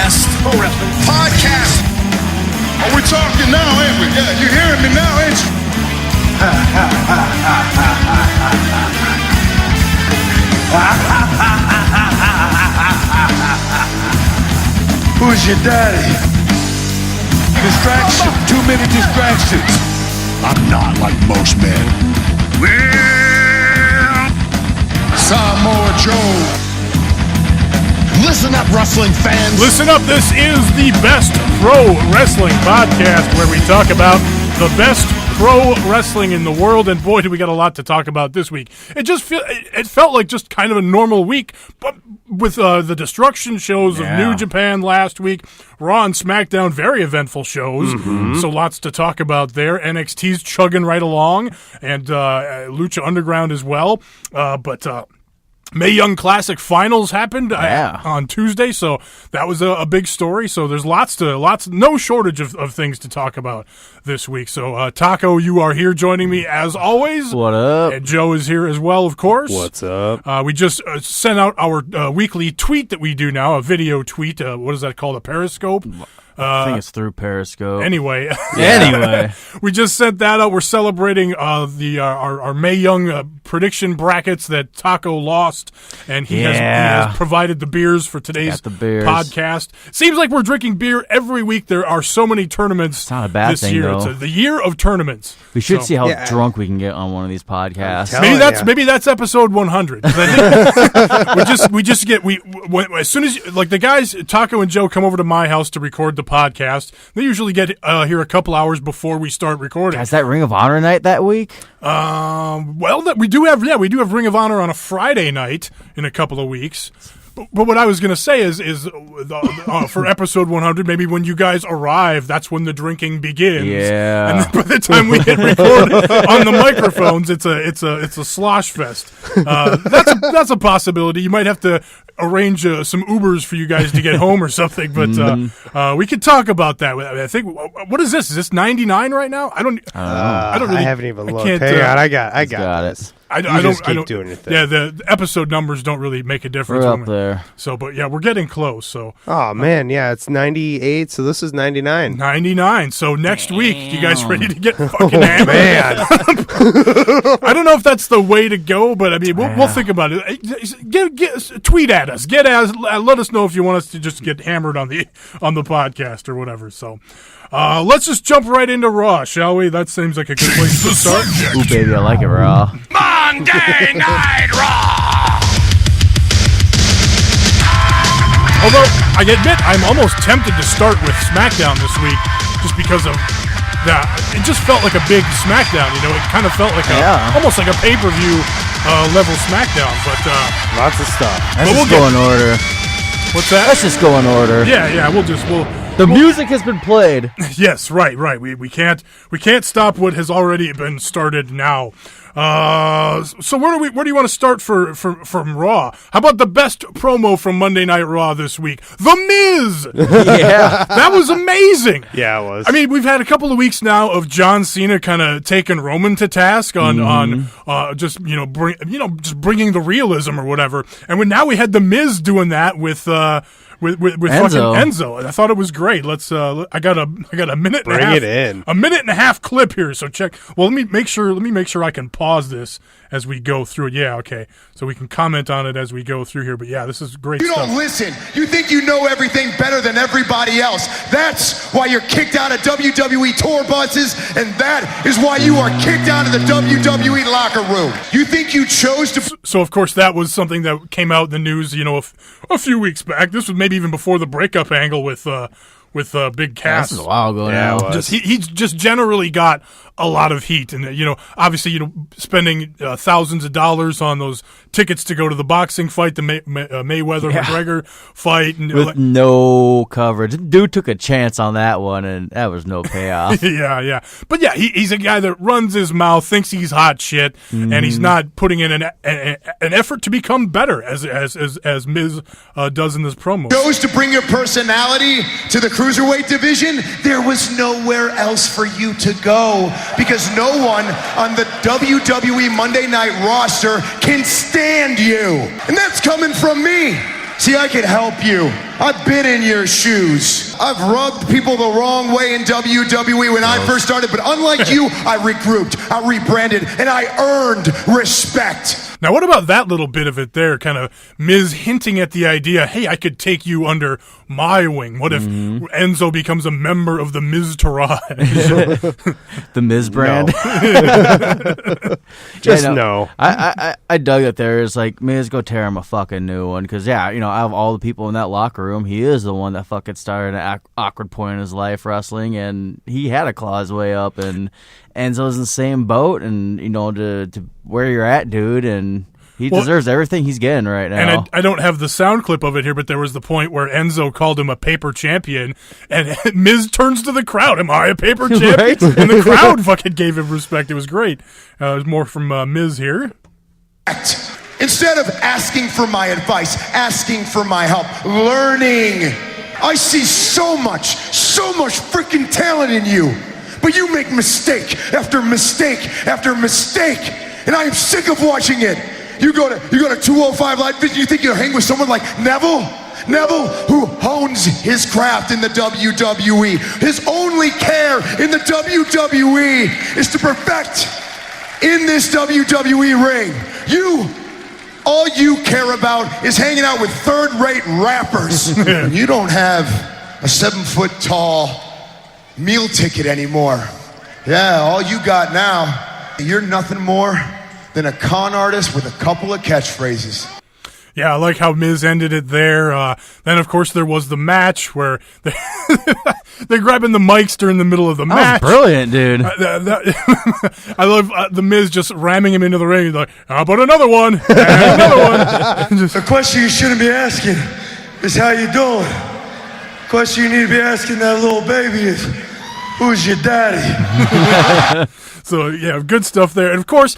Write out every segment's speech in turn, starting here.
best pro wrestling podcast. Oh, we're talking now, ain't we? Yeah, you're hearing me now, ain't you? Who's your daddy? Distraction. Too many distractions. I'm not like most men. Well, Samoa Joe. Listen up, wrestling fans. Listen up. This is the Best Pro Wrestling Podcast, where we talk about the best pro wrestling in the world, and boy, do we got a lot to talk about this week. It felt like just kind of a normal week, but with the destruction shows of New Japan last week, Raw and Smackdown, very eventful shows, so lots to talk about there. NXT's chugging right along, and Lucha Underground as well, but Mae Young Classic Finals happened on Tuesday, so that was a big story. So there's no shortage of things to talk about this week. So Taco, you are here joining me as always. What up? And Joe is here as well, of course. What's up? We just sent out our weekly tweet that we do now, a video tweet. What is that called? A Periscope? I think it's through Periscope. Anyway, we just sent that out. We're celebrating our Mae Young prediction brackets that Taco lost, and he has provided the beers for today's podcast. Seems like we're drinking beer every week. There are so many tournaments. It's not a bad this thing, year. though. It's the year of tournaments. We should see how drunk we can get on one of these podcasts. Maybe that's episode 100. As soon as the guys Taco and Joe come over to my house to record the podcast, they usually get here a couple hours before we start recording. Is that Ring of Honor night that week? We do have Ring of Honor on a Friday night in a couple of weeks. But what I was going to say is for episode 100, maybe when you guys arrive, that's when the drinking begins. Yeah. And then by the time we hit record on the microphones, it's a slosh fest. That's a possibility. You might have to arrange some Ubers for you guys to get home or something. But we could talk about that. I think. What is this? Is this 99 right now? I don't know. I haven't even looked. Hang on, I got this. I don't keep doing your thing. Yeah, the episode numbers don't really make a difference. We're up there. So, but yeah, we're getting close. So. Oh man, yeah, it's 98. So this is 99. 99. So next week, you guys ready to get fucking hammered? Man, I don't know if that's the way to go, but I mean, we'll think about it. Tweet at us. Let us know if you want us to just get hammered on the podcast or whatever. So. Let's just jump right into Raw, shall we? That seems like a good place to start. Ooh, baby, I like it, Raw. Monday Night Raw! Although, I admit, I'm almost tempted to start with Smackdown this week, just because of that. It just felt like a big Smackdown, you know? It kind of felt like almost like a pay-per-view level Smackdown, but lots of stuff. Let's just go in order. What's that? Let's just go in order. Yeah, we'll The music has been played. Yes, right. We can't stop what has already been started now. So where do you want to start from Raw? How about the best promo from Monday Night Raw this week? The Miz. Yeah, that was amazing. Yeah, it was. I mean, we've had a couple of weeks now of John Cena kind of taking Roman to task on just bringing the realism or whatever, and now we had the Miz doing that with Enzo. fucking Enzo. I thought it was great. Let's. I got a minute. Bring and a half, it in. A minute and a half clip here. So check. Well, let me make sure I can pause this as we go through it. Yeah, okay. So we can comment on it as we go through here. But yeah, this is great. You stuff. don't listen. You think you know everything better than everybody else. That's why you're kicked out of WWE tour buses, and that is why you are kicked out of the WWE locker room. You think you chose to. So of course that was something that came out in the news, a few weeks back. This was maybe even before the breakup angle with Big Cass. This is a while ago now. He's just generally got a lot of heat, and obviously spending thousands of dollars on those tickets to go to the boxing fight, the Mayweather McGregor fight, and with no coverage. Dude took a chance on that one, and that was no payoff. yeah. But yeah, he's a guy that runs his mouth, thinks he's hot shit, and he's not putting in an effort to become better as Miz does in this promo. Chose to bring your personality to the cruiserweight division. There was nowhere else for you to go, because no one on the WWE Monday Night roster can stand you. And that's coming from me. See, I can help you. I've been in your shoes. I've rubbed people the wrong way in WWE when I first started, but unlike you, I regrouped, I rebranded, and I earned respect. Now, what about that little bit of it there? Kind of Miz hinting at the idea, hey, I could take you under my wing. What if Enzo becomes a member of the Miz Taraj? The Miz brand? No. Just no. I dug it there. It's like, Miz, go tear him a fucking new one. Because, yeah, you know, out of all the people in that locker room, he is the one that fucking started an awkward point in his life wrestling, and he had to claw his way up, and Enzo's in the same boat, and, you know, to where you're at, dude, and he deserves everything he's getting right now. And I don't have the sound clip of it here, but there was the point where Enzo called him a paper champion, and Miz turns to the crowd, am I a paper champion? Right? And the crowd fucking gave him respect. It was great. It was more from Miz here. Instead of asking for my advice, asking for my help, learning. I see so much freaking talent in you. But you make mistake after mistake after mistake. And I am sick of watching it. You go to 205 Live Vision, you think you'll hang with someone like Neville? Neville, who hones his craft in the WWE. His only care in the WWE is to perfect in this WWE ring. All you care about is hanging out with third-rate rappers. And you don't have a 7-foot-tall meal ticket anymore. Yeah, all you got now, you're nothing more than a con artist with a couple of catchphrases. Yeah, I like how Miz ended it there. Then, of course, there was the match where they're grabbing the mics during the middle of the match. That was brilliant, dude. I love the Miz just ramming him into the ring. He's like, how about another one? And another one. The question you shouldn't be asking is how you doing. The question you need to be asking that little baby is, who's your daddy? So, yeah, good stuff there. And, of course,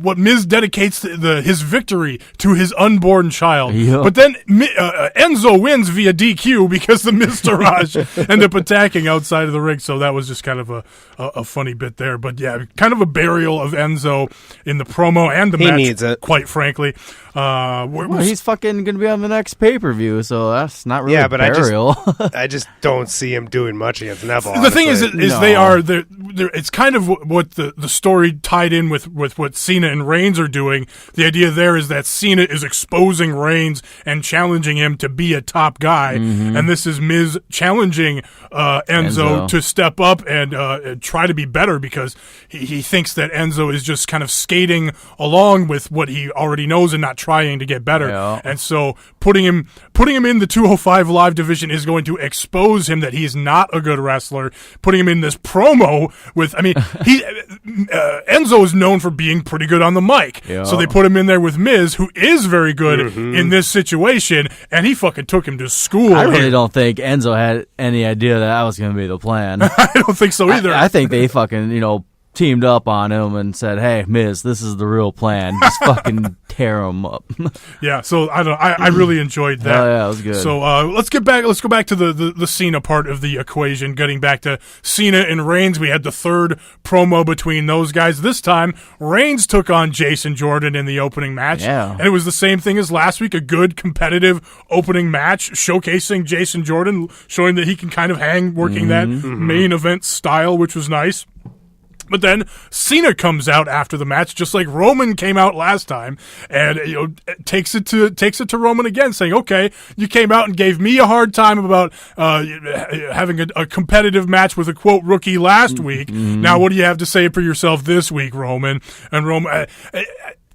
what Miz dedicates his victory to his unborn child. Yep. But then Enzo wins via DQ because the Miz Taraj end up attacking outside of the ring. So that was just kind of a funny bit there. But, yeah, kind of a burial of Enzo in the promo and the match. He needs it. Quite frankly. He's fucking going to be on the next pay-per-view, so that's not really but burial. I just don't see him doing much against Neville. The thing is they are it's kind of what the story tied in with what Cena and Reigns are doing. The idea there is that Cena is exposing Reigns and challenging him to be a top guy, and this is Miz challenging Enzo to step up and try to be better because he thinks that Enzo is just kind of skating along with what he already knows and not trying to get better. Yeah. And so putting him in the 205 Live division is going to expose him that he's not a good wrestler. Putting him in this promo with, Enzo is known for being pretty good on the mic. Yeah. So they put him in there with Miz, who is very good in this situation, and he fucking took him to school. I really don't think Enzo had any idea that was going to be the plan. I don't think so either. I think they fucking, teamed up on him and said, "Hey, Miz, this is the real plan. Just fucking tear him up." Yeah, so I really enjoyed that. Oh, yeah, it was good. So let's go back to the Cena part of the equation. Getting back to Cena and Reigns, we had the third promo between those guys. This time, Reigns took on Jason Jordan in the opening match. Yeah. And it was the same thing as last week, a good competitive opening match showcasing Jason Jordan, showing that he can kind of hang, working that main event style, which was nice. But then Cena comes out after the match, just like Roman came out last time, and takes it to Roman again, saying, "Okay, you came out and gave me a hard time about having a competitive match with a quote rookie last week. Now, what do you have to say for yourself this week, Roman?" And Roman.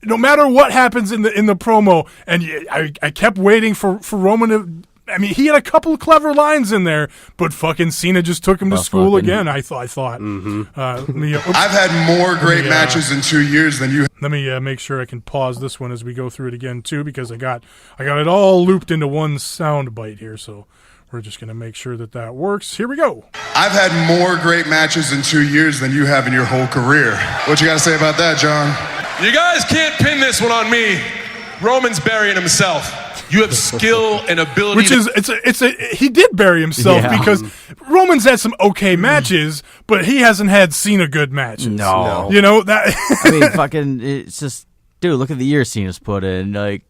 No matter what happens in the promo, and I kept waiting for Roman to. He had a couple of clever lines in there, but fucking Cena just took him to school again. I thought. I've had more great matches in 2 years than you. Let me make sure I can pause this one as we go through it again too, because I got it all looped into one sound bite here. So we're just gonna make sure that works. Here we go. I've had more great matches in 2 years than you have in your whole career. What you got to say about that, John? You guys can't pin this one on me. Roman's burying himself. You have skill and ability. Which is he did bury himself because Roman's had some okay matches, but he hasn't had Cena good matches. No. That. fucking, it's just, dude, look at the year Cena's put in. Like,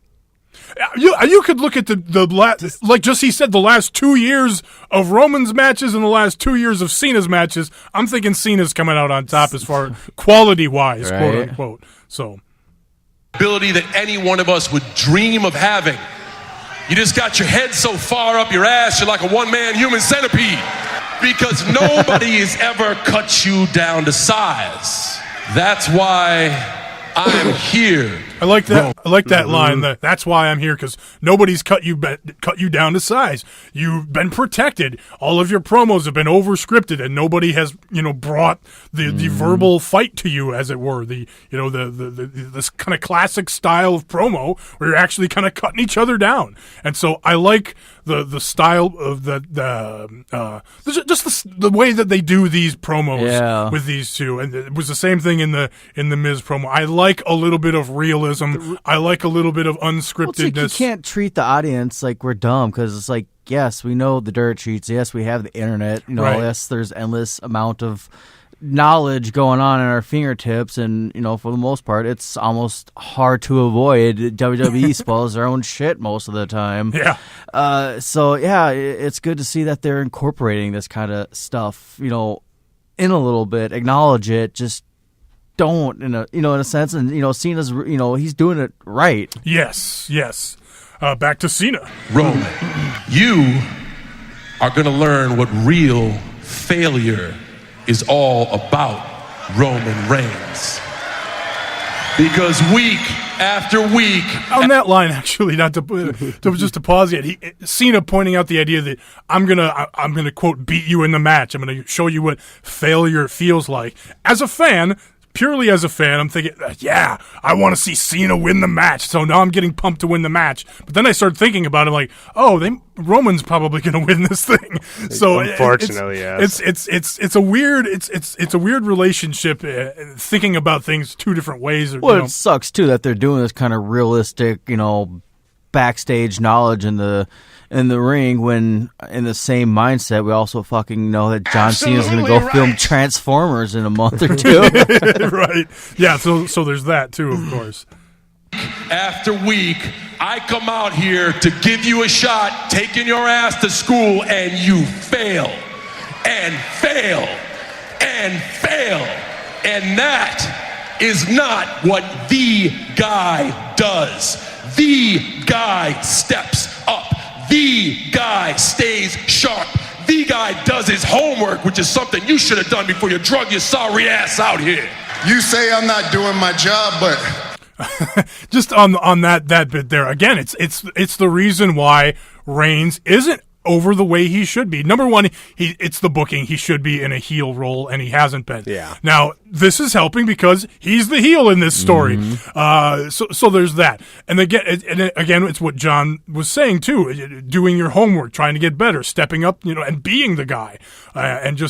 You could look at the last, like just he said, the last 2 years of Roman's matches and the last 2 years of Cena's matches. I'm thinking Cena's coming out on top as far quality-wise, right. quote unquote. So, ability that any one of us would dream of having. You just got your head so far up your ass, you're like a one-man human centipede. Because nobody has ever cut you down to size. That's why I'm here. I like that. I like that line. That's why I'm here, because nobody's cut you down to size. You've been protected. All of your promos have been over-scripted, and nobody has brought the verbal fight to you, as it were. This kind of classic style of promo where you're actually kind of cutting each other down. And so I like the style of the way that they do these promos with these two. And it was the same thing in the Miz promo. I like a little bit of realism. I like a little bit of unscriptedness. Well, you can't treat the audience like we're dumb, because it's like, yes, we know the dirt sheets. Yes, we have the internet. Right. Yes, there's endless amount of knowledge going on in our fingertips, and for the most part, it's almost hard to avoid. WWE spoils their own shit most of the time. Yeah. So yeah, it's good to see that they're incorporating this kind of stuff. In a little bit, acknowledge it. Just don't in a sense, and Cena's he's doing it right. Yes. Back to Cena. Roman, you are going to learn what real failure is all about, Roman Reigns. Because week after week, on that line, actually, not to just to pause yet, Cena pointing out the idea that I'm gonna quote beat you in the match. I'm gonna show you what failure feels like. As a fan. Purely as a fan, I'm thinking, yeah, I want to see Cena win the match. So now I'm getting pumped to win the match. But then I start thinking about it, like, Roman's probably going to win this thing. So unfortunately, yes. It's a weird relationship. Thinking about things two different ways. It sucks too that they're doing this kind of realistic, backstage knowledge in the ring, when in the same mindset we also fucking know that John Cena's going to go film Transformers in a month or two. Right. Yeah, so there's that too, of course. After week, I come out here to give you a shot, taking your ass to school, and you fail. And fail. And fail. And that is not what the guy does. The guy steps up. The guy stays sharp. The guy does his homework, which is something you should have done before you drug your sorry ass out here. You say I'm not doing my job, but just on that bit there again, it's the reason why Reigns isn't over the way he should be. Number one, it's the booking. He should be in a heel role, and he hasn't been. Yeah. Now, this is helping because he's the heel in this story. So there's that. And again, it's what John was saying too. Doing your homework, trying to get better, stepping up, and being the guy. And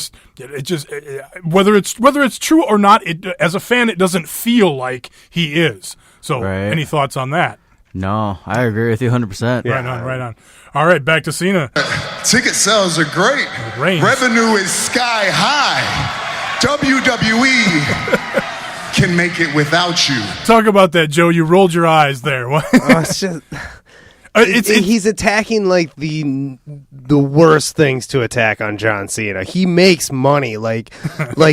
whether it's true or not, as a fan, it doesn't feel like he is. So, Any thoughts on that? No, I agree with you 100%. Right on. All right, back to Cena. Ticket sales are great. Reigns. Revenue is sky high. WWE can make it without you. Talk about that, Joe. You rolled your eyes there. What? It's just... he's attacking like the worst things to attack on John Cena. He makes money, like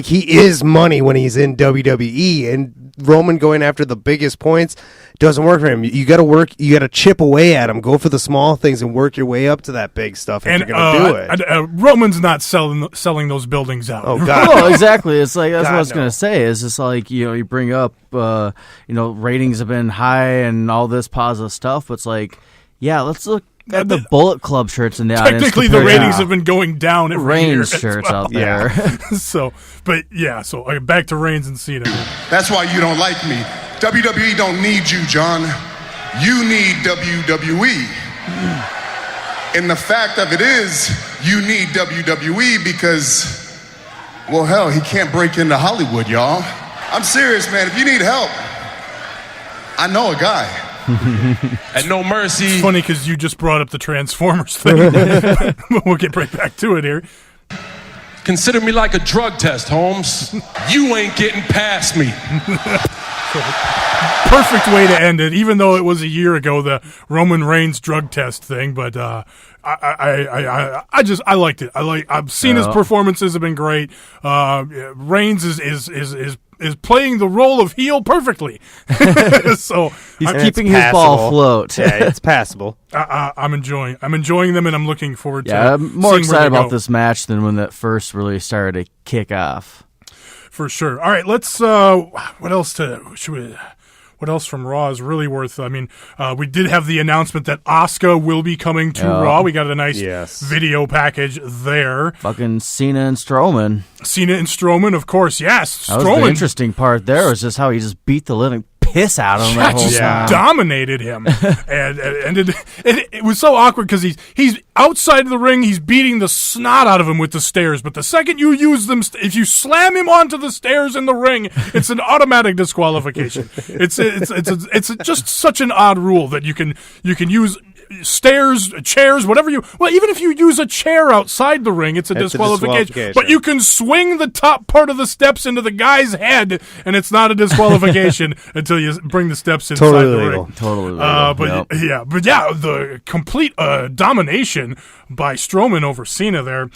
he is money when he's in WWE, and Roman going after the biggest points doesn't work for him. You got to work. You got to chip away at him. Go for the small things and work your way up to that big stuff. If you're going to do it. Roman's not selling those buildings out. Oh God! Well, exactly. It's like that's what I was going to say. Is just like you bring up ratings have been high and all this positive stuff. But it's like. Yeah, let's look at the Bullet Club shirts in the audience. Technically, the ratings have been going down every year. Reigns shirts out there. So back to Reigns and Cena. That's why you don't like me. WWE don't need you, John. You need WWE. And the fact of it is, you need WWE because, well, hell, he can't break into Hollywood, y'all. I'm serious, man. If you need help, I know a guy. And no mercy. It's funny because you just brought up the Transformers thing. We'll get right back to it here. Consider me like a drug test, Holmes. You ain't getting past me. So, perfect way to end it, even though it was a year ago, the Roman Reigns drug test thing. But I liked it. I've seen his performances have been great. Reigns is playing the role of heel perfectly. So he's keeping his ball afloat. Yeah, it's passable. I'm enjoying them, and I'm looking forward to. Yeah, I'm more excited about this match than when that first really started to kick off. For sure. All right, let's. What else from Raw is really worth? I mean, we did have the announcement that Asuka will be coming to Raw. We got a nice video package there. Fucking Cena and Strowman. Of course. Yes, that was the interesting part. There was just how he just beat the living piss out of him that whole time. Dominated him, and it was so awkward because he's outside of the ring. He's beating the snot out of him with the stairs. But the second you use them, if you slam him onto the stairs in the ring, it's an automatic disqualification. It's just such an odd rule that you can use stairs, chairs, whatever you. Well, even if you use a chair outside the ring, it's a disqualification. But you can swing the top part of the steps into the guy's head, and it's not a disqualification until you bring the steps inside the ring. Totally legal. But the complete domination by Strowman over Cena there.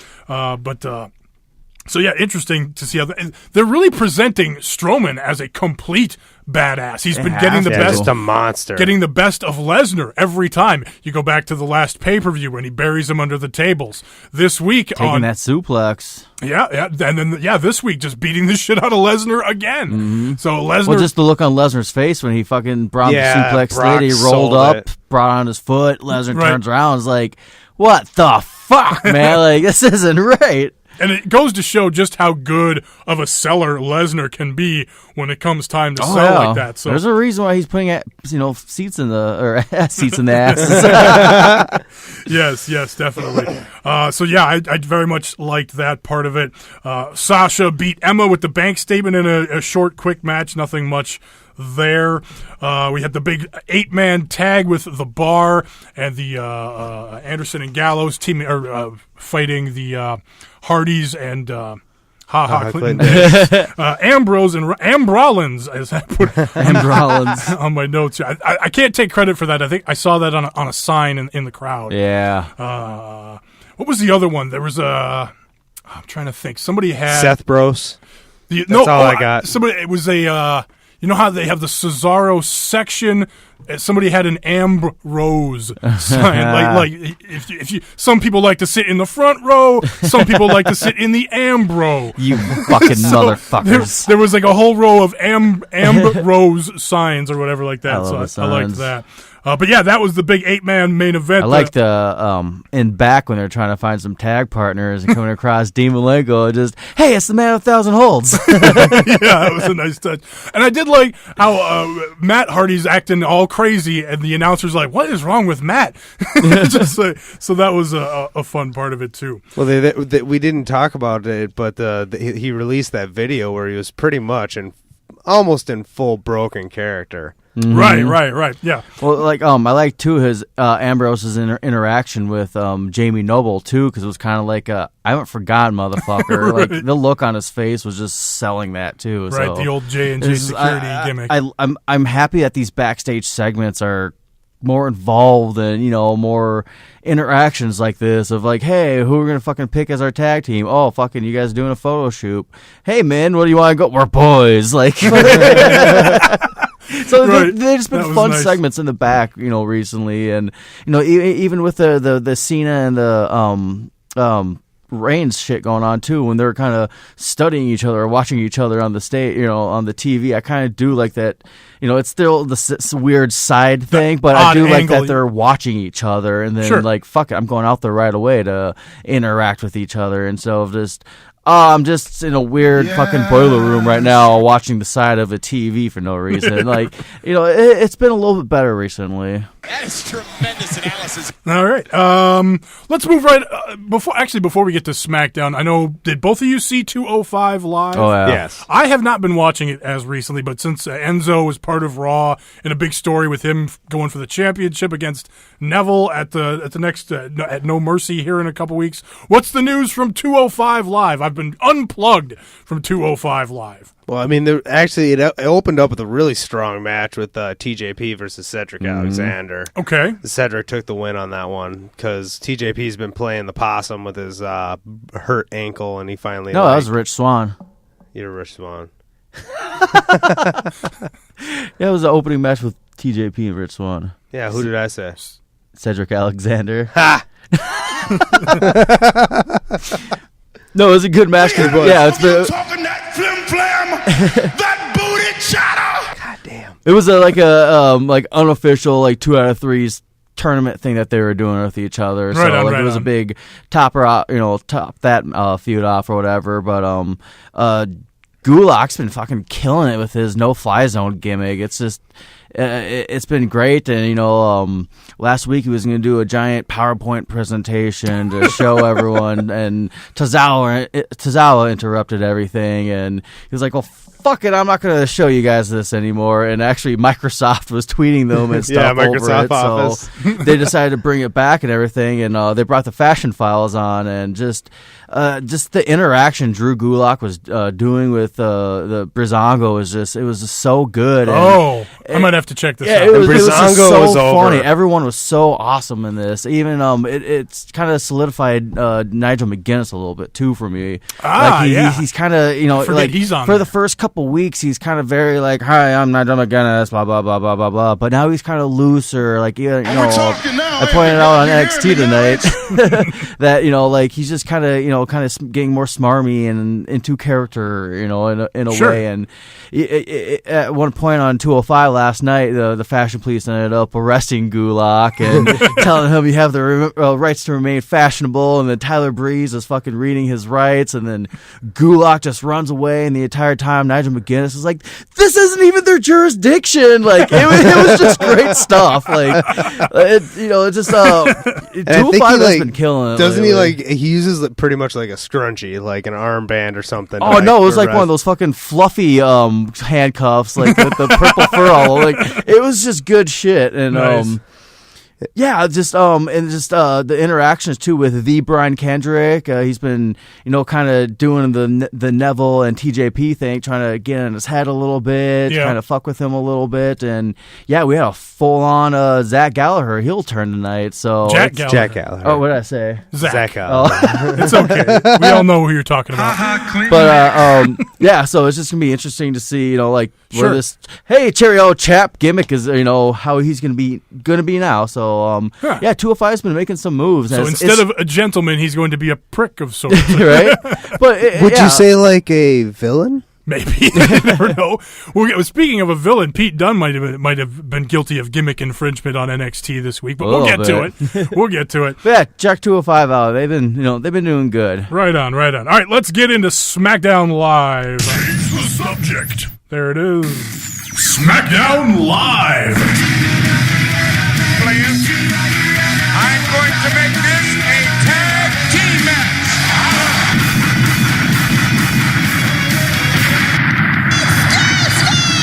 So yeah, interesting to see how they're really presenting Strowman as a complete badass. He's been getting the best, just a monster, getting the best of Lesnar every time. You go back to the last pay-per-view when he buries him under the tables. This week taking that suplex. Yeah, and then this week just beating the shit out of Lesnar again. Mm-hmm. So Lesnar, well, just the look on Lesnar's face when he fucking brought the suplex lady, rolled up, brought on his foot. Lesnar turns around, is like, "What the fuck, man? Like this isn't right." And it goes to show just how good of a seller Lesnar can be when it comes time to sell like that. So there's a reason why he's putting seats in the asses. Yes, definitely. I very much liked that part of it. Sasha beat Emma with the bank statement in a short, quick match. Nothing much there. We had the big 8-man tag with the Bar and the Anderson and Gallows team fighting the Hardys and Clinton. Ambrose and Ambrolins, as I put Ambrolins on my notes. I can't take credit for that. I think I saw that on a sign in the crowd. Yeah. What was the other one? There was I'm trying to think. Somebody had Seth Bros. That's all I got. It was a. You know how they have the Cesaro section? Somebody had an Ambrose sign. like if you, some people like to sit in the front row. Some people like to sit in the Ambro. You fucking motherfuckers. There was like a whole row of Ambrose signs or whatever like that. I liked that. But yeah, that was the big 8-man main event. I like the in back when they're trying to find some tag partners and coming across Dean Malenko, just, hey, it's the man of 1,000 holds. Yeah, that was a nice touch. And I did like how Matt Hardy's acting all crazy, and the announcer's like, what is wrong with Matt? So that was a fun part of it, too. Well, we didn't talk about it, but he released that video where he was pretty much almost in full broken character. Mm-hmm. Right. Yeah. Well, I like too his Ambrose's interaction with Jamie Noble too, because it was kind of like I haven't forgotten, motherfucker. Right. Like the look on his face was just selling that too. Right, so the old J&J security gimmick. I'm happy that these backstage segments are more involved and more interactions like this of like, hey, who we're gonna fucking pick as our tag team? Oh, fucking you guys doing a photo shoot? Hey man, what do you want to go? We're boys. Like. So right. they've just been fun segments in the back, recently, and even with the Cena and the Reigns shit going on too, when they're kind of studying each other or watching each other on the stage, on the TV. I kind of do like that. It's still this weird side thing, but I do like that they're watching each other, and then like, fuck it, I'm going out there right away to interact with each other, and so just. I'm just in a weird fucking boiler room right now watching the side of a TV for no reason. Like, it's been a little bit better recently. That is tremendous analysis. All right. Let's move right before we get to SmackDown. I know, did both of you see 205 Live? Oh, yeah. Yes. I have not been watching it as recently, but since Enzo was part of Raw in a big story with him going for the championship against Neville at the next at No Mercy here in a couple weeks, what's the news from 205 Live? I've been unplugged from 205 Live. Well, I mean, it opened up with a really strong match with TJP versus Cedric Alexander. Okay. Cedric took the win on that one because TJP's been playing the possum with his hurt ankle, and he finally... No, that was Rich Swann. You're Rich Swann. Yeah, it was the opening match with TJP and Rich Swann. Yeah, who did I say? Cedric Alexander. Ha! No, it was a good match. Yeah, it's been... talking that flim flam, that booty chatter. God damn. It was like unofficial 2 out of 3s tournament thing that they were doing with each other. So it was a big top that feud off or whatever. But Gulak's been fucking killing it with his no-fly zone gimmick. It's just it's been great. And last week he was going to do a giant PowerPoint presentation to show everyone, and Tozawa interrupted everything, and he was like, "Well, fuck it, I'm not going to show you guys this anymore." And actually, Microsoft was tweeting them and stuff Microsoft over it, Office. so they decided to bring it back and everything. And they brought the fashion files on, and just the interaction Drew Gulak was doing with the Breezango was just so good. I might have to check this out. It was just so was funny. over. Everyone was so awesome in this. Even it's kind of solidified Nigel McGuinness a little bit too for me. He's kind of he's on for there. the first couple weeks he's kind of very like, "Hi, I'm Nigel McGuinness," blah blah blah blah blah blah. But now he's kind of looser. I pointed out on NXT tonight that he's just kind of getting more smarmy and into character, in a way. And at one point on 205 last night, the fashion police ended up arresting Gulak and telling him you have the rights to remain fashionable. And then Tyler Breeze is fucking reading his rights, and then Gulak just runs away. And the entire time, Nigel McGuinness is like, "This isn't even their jurisdiction." It was just great stuff. It's just 205 has been killing it. Doesn't lately. he uses pretty much like a scrunchie, like an armband or something? Oh no, it was like one of those fucking fluffy handcuffs, with the purple fur all. It was just good shit. And nice. The interactions too with the Brian Kendrick. He's been kind of doing the Neville and TJP thing, trying to get in his head a little bit, trying to fuck with him a little bit. And we had a full on Zach Gallagher heel turn tonight. So Jack Gallagher. Oh, what did I say? Zach. Gallagher. It's okay. We all know who you're talking about. But so it's just gonna be interesting to see where this Cherry O Chap gimmick is how he's gonna be now. So 205 has been making some moves. So instead of a gentleman, he's going to be a prick of sorts. Right? But would you say like a villain? Maybe. You never know. Well, speaking of a villain, Pete Dunne might have been guilty of gimmick infringement on NXT this week, but we'll get to it. We'll get to it. But check 205 out. They've been doing good. Right on. All right, let's get into SmackDown Live. Change the subject. There it is. SmackDown Live. I'm going to make this a tag team match.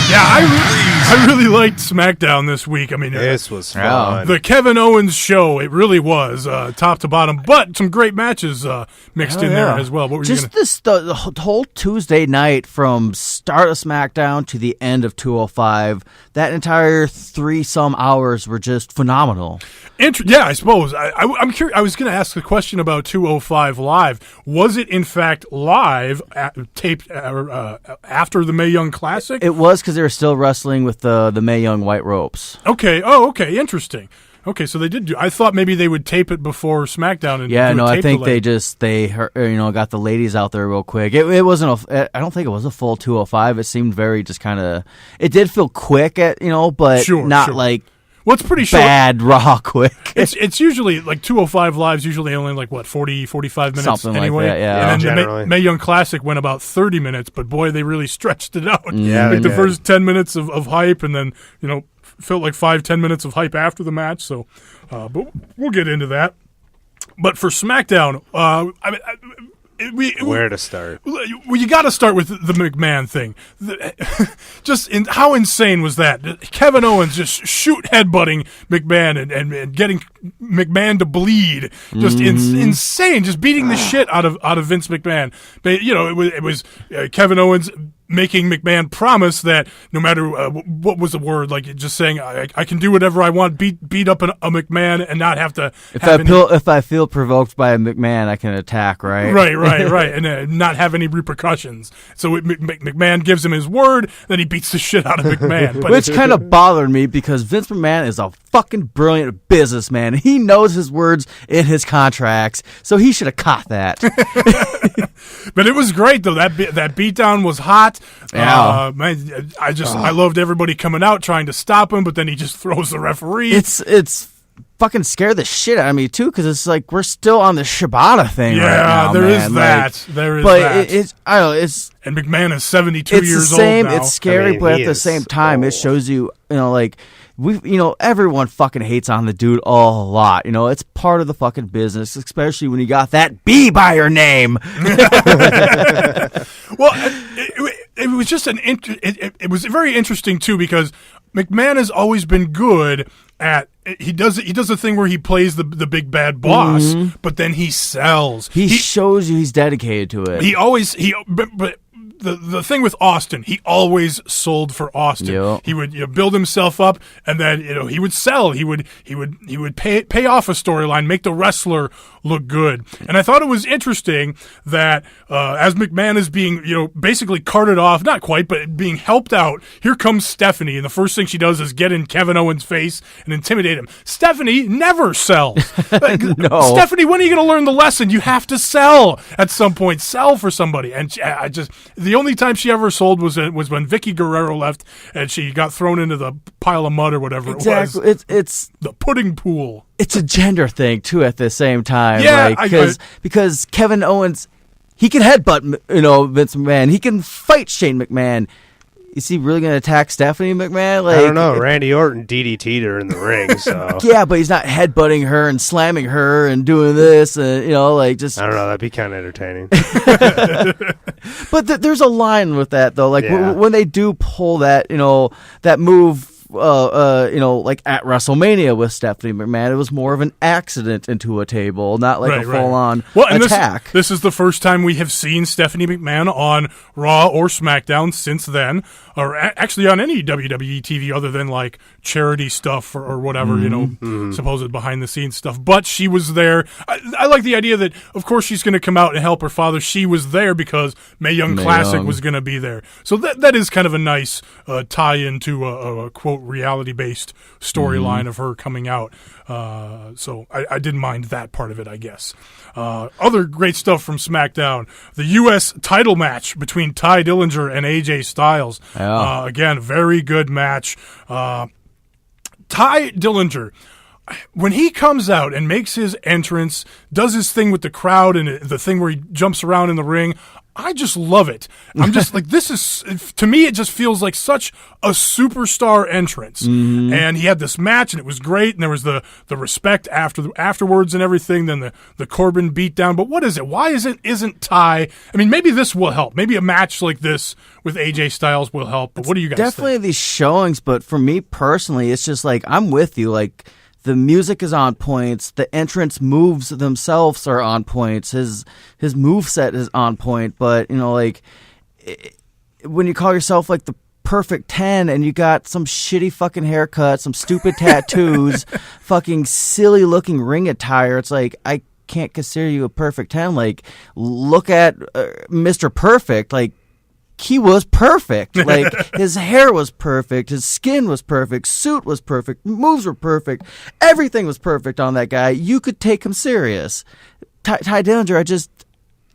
Yeah, I really liked SmackDown this week. I mean, This was fun. the Kevin Owens show, it really was top to bottom, but some great matches mixed in there as well. What were you going to... the whole Tuesday night from start of SmackDown to the end of 205, that entire 3-some hours were just phenomenal. Yeah, I suppose. I'm curious. I was going to ask the question about 205 Live. Was it, in fact, live, taped after the Mae Young Classic? It was, because they were still wrestling with the Mae Young white ropes. Okay. Oh, okay. Interesting. Okay, so they did do. I thought maybe they would tape it before SmackDown. And I think they got the ladies out there real quick. It wasn't I don't think it was a full 205. It seemed very just kind of. It did feel quick but not like. Well, it's pretty short. Bad, raw, quick. It's usually like 205 Live's usually only 40, 45 minutes something anyway. Like that, yeah. And then generally. the Mae Young Classic went about 30 minutes, but boy, they really stretched it out. Yeah, the first 10 minutes of hype, and then felt like 5-10 minutes of hype after the match. So, but we'll get into that. But for SmackDown, where to start? Well, you got to start with the McMahon thing. how insane was that? Kevin Owens just headbutting McMahon and getting McMahon to bleed. Just insane. Just beating the shit out of Vince McMahon. But, it was Kevin Owens making McMahon promise that no matter what was the word, like just saying I can do whatever I want, beat up a McMahon and not have to. If I feel provoked by a McMahon, I can attack. Right, and not have any repercussions. So McMahon gives him his word, then he beats the shit out of McMahon. But which kind of bothered me because Vince McMahon is a fucking brilliant businessman. He knows his words in his contracts, so he should have caught that. But it was great though. That beatdown was hot. Yeah. I loved everybody coming out trying to stop him, but then he just throws the referee. It's fucking scared the shit out of me too, because it's like we're still on the Shibata thing right now. There is that. I don't know. It's and McMahon is 72 years old now. It's scary, but at the same time, it shows you, everyone fucking hates on the dude a lot. It's part of the fucking business, especially when you got that B by your name. Well, it was just it was very interesting too, because McMahon has always been good at he does the thing where he plays the big bad boss, but then he sells. He shows you he's dedicated to it. But the thing with Austin, he always sold for Austin. Yep. He would build himself up, and then he would sell. He would pay off a storyline, make the wrestler look good. And I thought it was interesting that as McMahon is being basically carted off, not quite, but being helped out, here comes Stephanie, and the first thing she does is get in Kevin Owens' face and intimidate him. Stephanie never sells. No. Stephanie, when are you going to learn the lesson? You have to sell at some point. Sell for somebody. And the only time she ever sold was when Vicky Guerrero left and she got thrown into the pile of mud or whatever it was. It's the pudding pool. It's a gender thing too at the same time. Yeah, because Kevin Owens, he can headbutt Vince McMahon. He can fight Shane McMahon. Is he really going to attack Stephanie McMahon? I don't know. Randy Orton DDT'd her in the ring, so yeah, but he's not headbutting her and slamming her and doing this, and just. I don't know. That'd be kind of entertaining. But there's a line with that though. When they do pull that, that move. Like at WrestleMania with Stephanie McMahon, it was more of an accident into a table, not like a full-on attack. This is the first time we have seen Stephanie McMahon on Raw or SmackDown since then, or actually on any WWE TV other than like charity stuff or whatever, supposed behind-the-scenes stuff. But she was there. I like the idea that, of course, she's going to come out and help her father. She was there because Mae Young Classic was going to be there. So that is kind of a nice tie-in to a quote reality-based storyline of her coming out. So I didn't mind that part of it, I guess. Other great stuff from SmackDown. The U.S. title match between Ty Dillinger and AJ Styles. Yeah. Again, very good match. Ty Dillinger, when he comes out and makes his entrance, does his thing with the crowd and the thing where he jumps around in the ring, I just love it. I'm just like, this is, to me, it just feels like such a superstar entrance. And he had this match, and it was great, and there was the respect afterwards and everything, then the Corbin beatdown. But what is it? Why isn't Ty? I mean, maybe this will help. Maybe a match like this with AJ Styles will help. But what do you guys definitely think? These showings, but for me personally, it's just like, I'm with you. Like, the music is on points. The entrance moves themselves are on points. His moveset is on point. But, when you call yourself like the perfect 10 and you got some shitty fucking haircut, some stupid tattoos, fucking silly looking ring attire, it's like, I can't consider you a perfect 10. Like, look at Mr. Perfect. Like, he was perfect. Like, his hair was perfect, his skin was perfect, suit was perfect, moves were perfect, everything was perfect on that guy. You could take him serious. Ty Dillinger,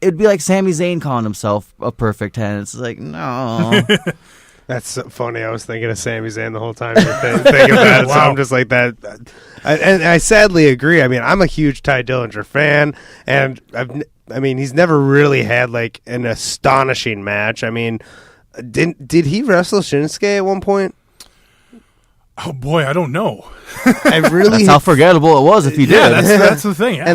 it'd be like Sami Zayn calling himself a perfect 10. It's like, no. That's so funny. I was thinking of Sami Zayn the whole time you're thinking about it. Wow. So I'm just like that. And I sadly agree. I mean, I'm a huge Ty Dillinger fan, and he's never really had like an astonishing match. I mean, did he wrestle Shinsuke at one point? Oh boy, I don't know. That's how forgettable it was if he did. Yeah, that's the thing. Yeah.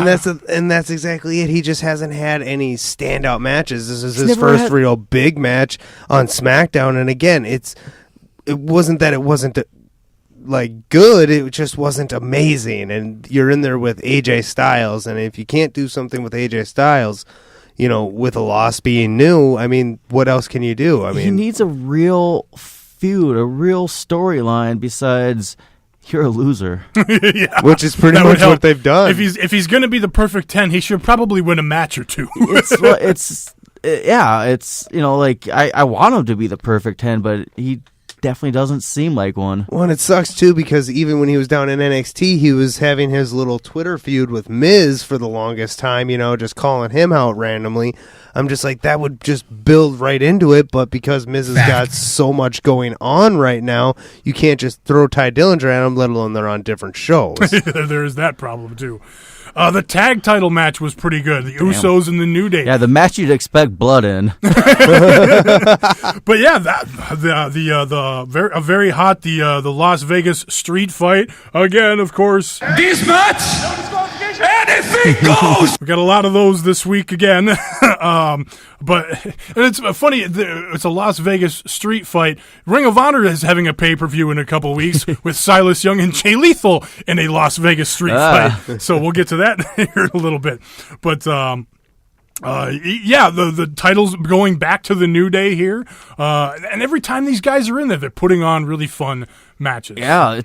And that's exactly it. He just hasn't had any standout matches. This is his first real big match on SmackDown, and again, it's it wasn't that it wasn't like good, it just wasn't amazing. And you're in there with AJ Styles, and if you can't do something with AJ Styles, with a loss being new, I mean, what else can you do? I mean, he needs a real feud, a real storyline besides you're a loser. Yeah, which is pretty much what they've done. If he's going to be the perfect 10, he should probably win a match or two. it's like I want him to be the perfect 10, but he definitely doesn't seem like one. Well, and it sucks too because even when he was down in NXT, he was having his little Twitter feud with Miz for the longest time, just calling him out randomly. I'm just like, that would just build right into it, but because Miz has got so much going on right now, you can't just throw Ty Dillinger at him, let alone they're on different shows. There is that problem too. The tag title match was pretty good. The Usos and the New Day. Yeah, the match you'd expect blood in. But yeah, a very hot the Las Vegas street fight again. Of course, This match, anything goes. we got a lot of those this week again. But it's funny. It's a Las Vegas street fight. Ring of Honor is having a pay-per-view in a couple weeks with Silas Young and Jay Lethal in a Las Vegas street fight. So we'll get to that here in a little bit. But the title's going back to the New Day here. And every time these guys are in there, they're putting on really fun matches. Yeah,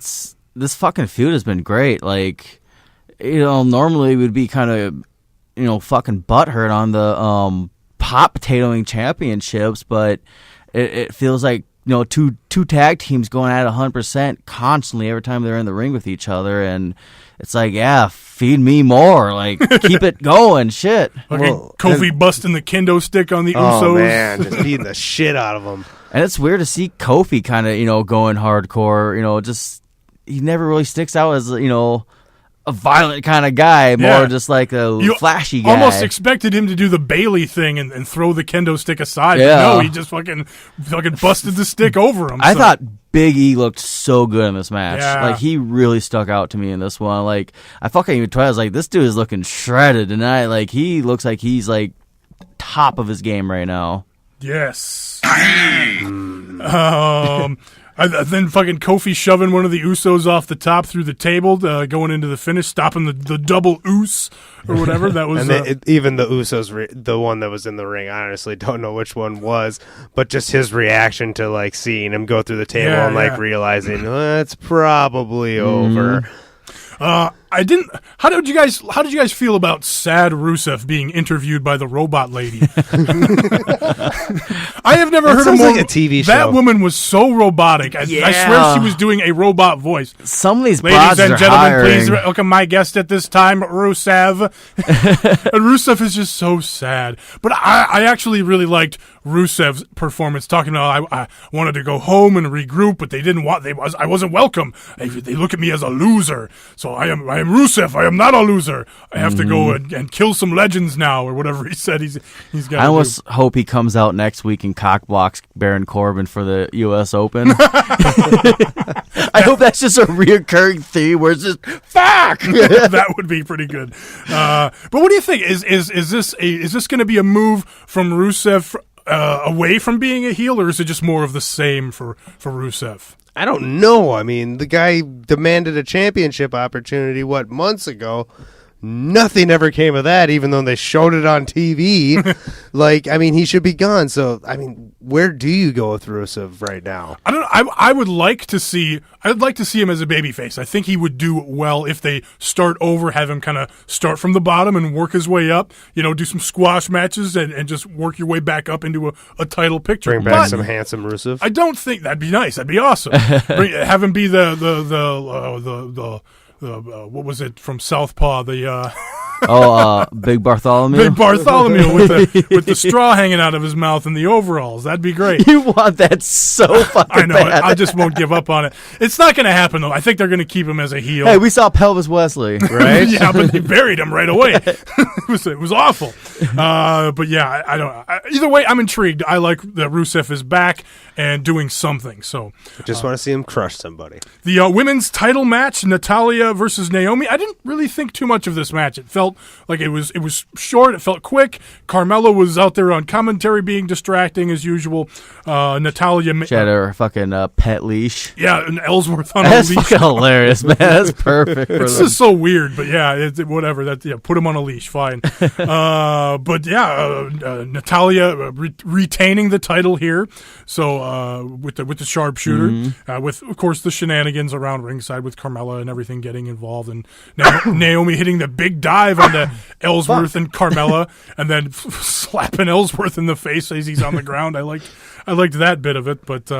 this fucking feud has been great. Like, normally we'd be kind of, fucking butthurt on the pop potatoing championships, but it feels like two tag teams going at 100% constantly every time they're in the ring with each other, and it's like, yeah, feed me more, like keep it going, shit. Kofi busting the kendo stick on the Usos. Oh man, just beating the shit out of them. And it's weird to see Kofi kind of going hardcore. Just he never really sticks out as a violent kind of guy, more just like a flashy guy. Almost expected him to do the Bailey thing and throw the kendo stick aside. Yeah. But no, he just fucking busted the stick over him. I thought Big E looked so good in this match. Yeah. Like, he really stuck out to me in this one. Like, I fucking even tried. I was like, this dude is looking shredded tonight. Like, he looks like he's like top of his game right now. Yes. Then fucking Kofi shoving one of the Usos off the top through the table, going into the finish, stopping the double Us or whatever. That was even the Usos, the one that was in the ring. I honestly don't know which one was, but just his reaction to like seeing him go through the table and like realizing it's probably over. How did you guys feel about sad Rusev being interviewed by the robot lady? I have never heard of like a TV show. That woman was so robotic. I swear she was doing a robot voice. Some of these ladies and gentlemen, hiring. please welcome my guest at this time, Rusev. And Rusev is just so sad. But I actually really liked Rusev's performance, talking about I wanted to go home and regroup, but they didn't want. I wasn't welcome. They look at me as a loser. So I am Rusev. I am not a loser. I have to go and kill some legends now, or whatever he said. He's got. I almost hope he comes out next week and cockblocks Baron Corbin for the U.S. Open. I hope that's just a reoccurring theme where it's just fuck. That would be pretty good. But what do you think? Is this going to be a move from Rusev away from being a heel, or is it just more of the same for Rusev? I don't know. I mean, the guy demanded a championship opportunity, months ago. Nothing ever came of that, even though they showed it on TV. He should be gone. So, where do you go with Rusev right now? I don't know. I'd like to see him as a babyface. I think he would do well if they start over, have him kind of start from the bottom and work his way up. Do some squash matches and just work your way back up into a title picture. Bring back some handsome Rusev. I don't think that'd be nice. That'd be awesome. Have him be the what was it from Southpaw? Big Bartholomew. Big Bartholomew with the straw hanging out of his mouth and the overalls. That'd be great. You want that so fucking I know. bad. I just won't give up on it. It's not going to happen though. I think they're going to keep him as a heel. Hey, we saw Pelvis Wesley, right? Yeah, but they buried him right away. It was awful. But yeah, I don't. Either way, I'm intrigued. I like that Rusev is back and doing something. So I just want to see him crush somebody. The women's title match, Natalya versus Naomi. I didn't really think too much of this match. It felt felt like it was short. It felt quick. Carmella was out there on commentary being distracting as usual. Natalia. She had her fucking pet leash. Yeah, and Ellsworth on That's a leash. fucking hilarious, man. That's perfect. It's just so weird, but yeah, whatever. Put him on a leash, fine. But yeah, Natalia retaining the title here. So with the sharpshooter, with of course the shenanigans around ringside with Carmella and everything getting involved, and Naomi hitting the big dive onto Ellsworth and Carmella, and then slapping Ellsworth in the face as he's on the ground. I liked that bit of it, but.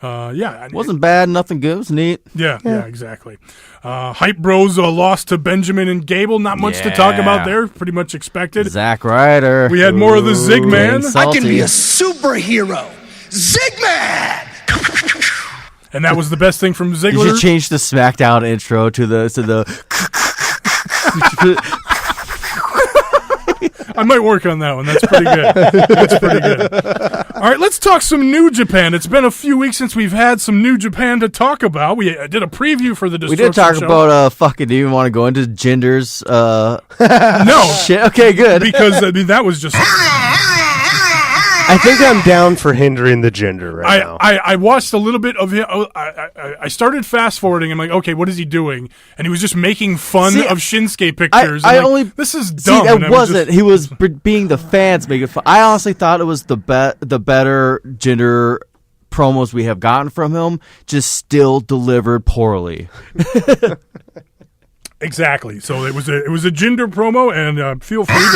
Yeah, wasn't bad. Nothing good. It was neat. Yeah, exactly. Hype Bros lost to Benjamin and Gable. Not much to talk about there. Pretty much expected. Zack Ryder. We had more of the Zig Man. I can be a superhero, Zig Man. And that was the best thing from Ziggler. You should change the Smackdown intro to the. I might work on that one. That's pretty good. All right, let's talk some New Japan. It's been a few weeks since we've had some New Japan to talk about. We did a preview for the Destruction We did talk show. about fucking. Do you even want to go into genders? No. Shit. Okay, good. Because that was just. I think I'm down for hindering the gender now. I watched a little bit of him. I started fast forwarding. I'm like, okay, what is he doing? And he was just making fun of Shinsuke pictures. This is dumb. It wasn't. He was being the fans making fun. I honestly thought it was the better gender promos we have gotten from him. Just still delivered poorly. Exactly. So it was a gender promo, and feel free to.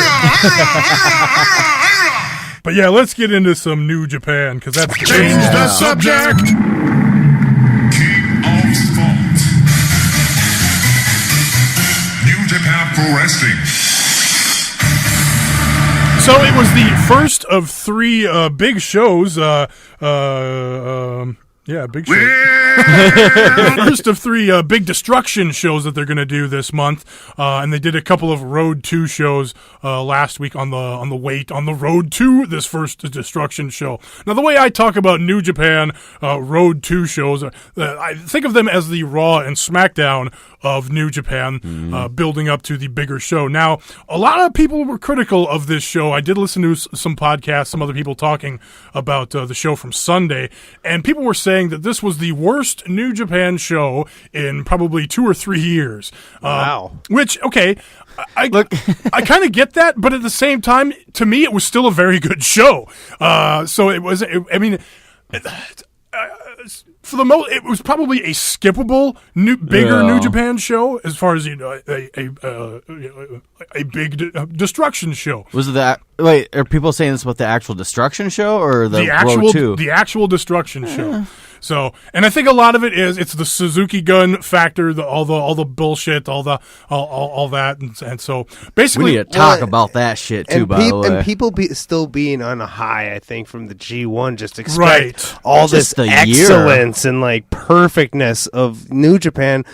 But yeah, let's get into some New Japan, because that's Change the subject. King of Thought. New Japan Pro Wrestling. So it was the first of three big shows. Big show. First of three big Destruction shows that they're going to do this month, and they did a couple of Road 2 shows last week on the Road to this first Destruction show. Now, the way I talk about New Japan Road 2 shows, I think of them as the Raw and SmackDown of New Japan, building up to the bigger show. Now, a lot of people were critical of this show. I did listen to some podcasts, some other people talking about the show from Sunday, and people were saying that this was the worst New Japan show in probably 2 or 3 years. Wow. Which, okay, I kind of get that, but at the same time, to me, it was still a very good show. So it was, for the most, it was probably a skippable bigger New Japan show as far as a big Destruction show. Was it that? Wait, are people saying this about the actual Destruction show or the Road 2? The actual Destruction show. So, and I think a lot of it's the Suzuki Gun factor, all the bullshit, all that, and so basically we need to talk about that shit too. By the way, and people still being on a high, I think, from the G1, just expect all this excellence and like perfectness of New Japan.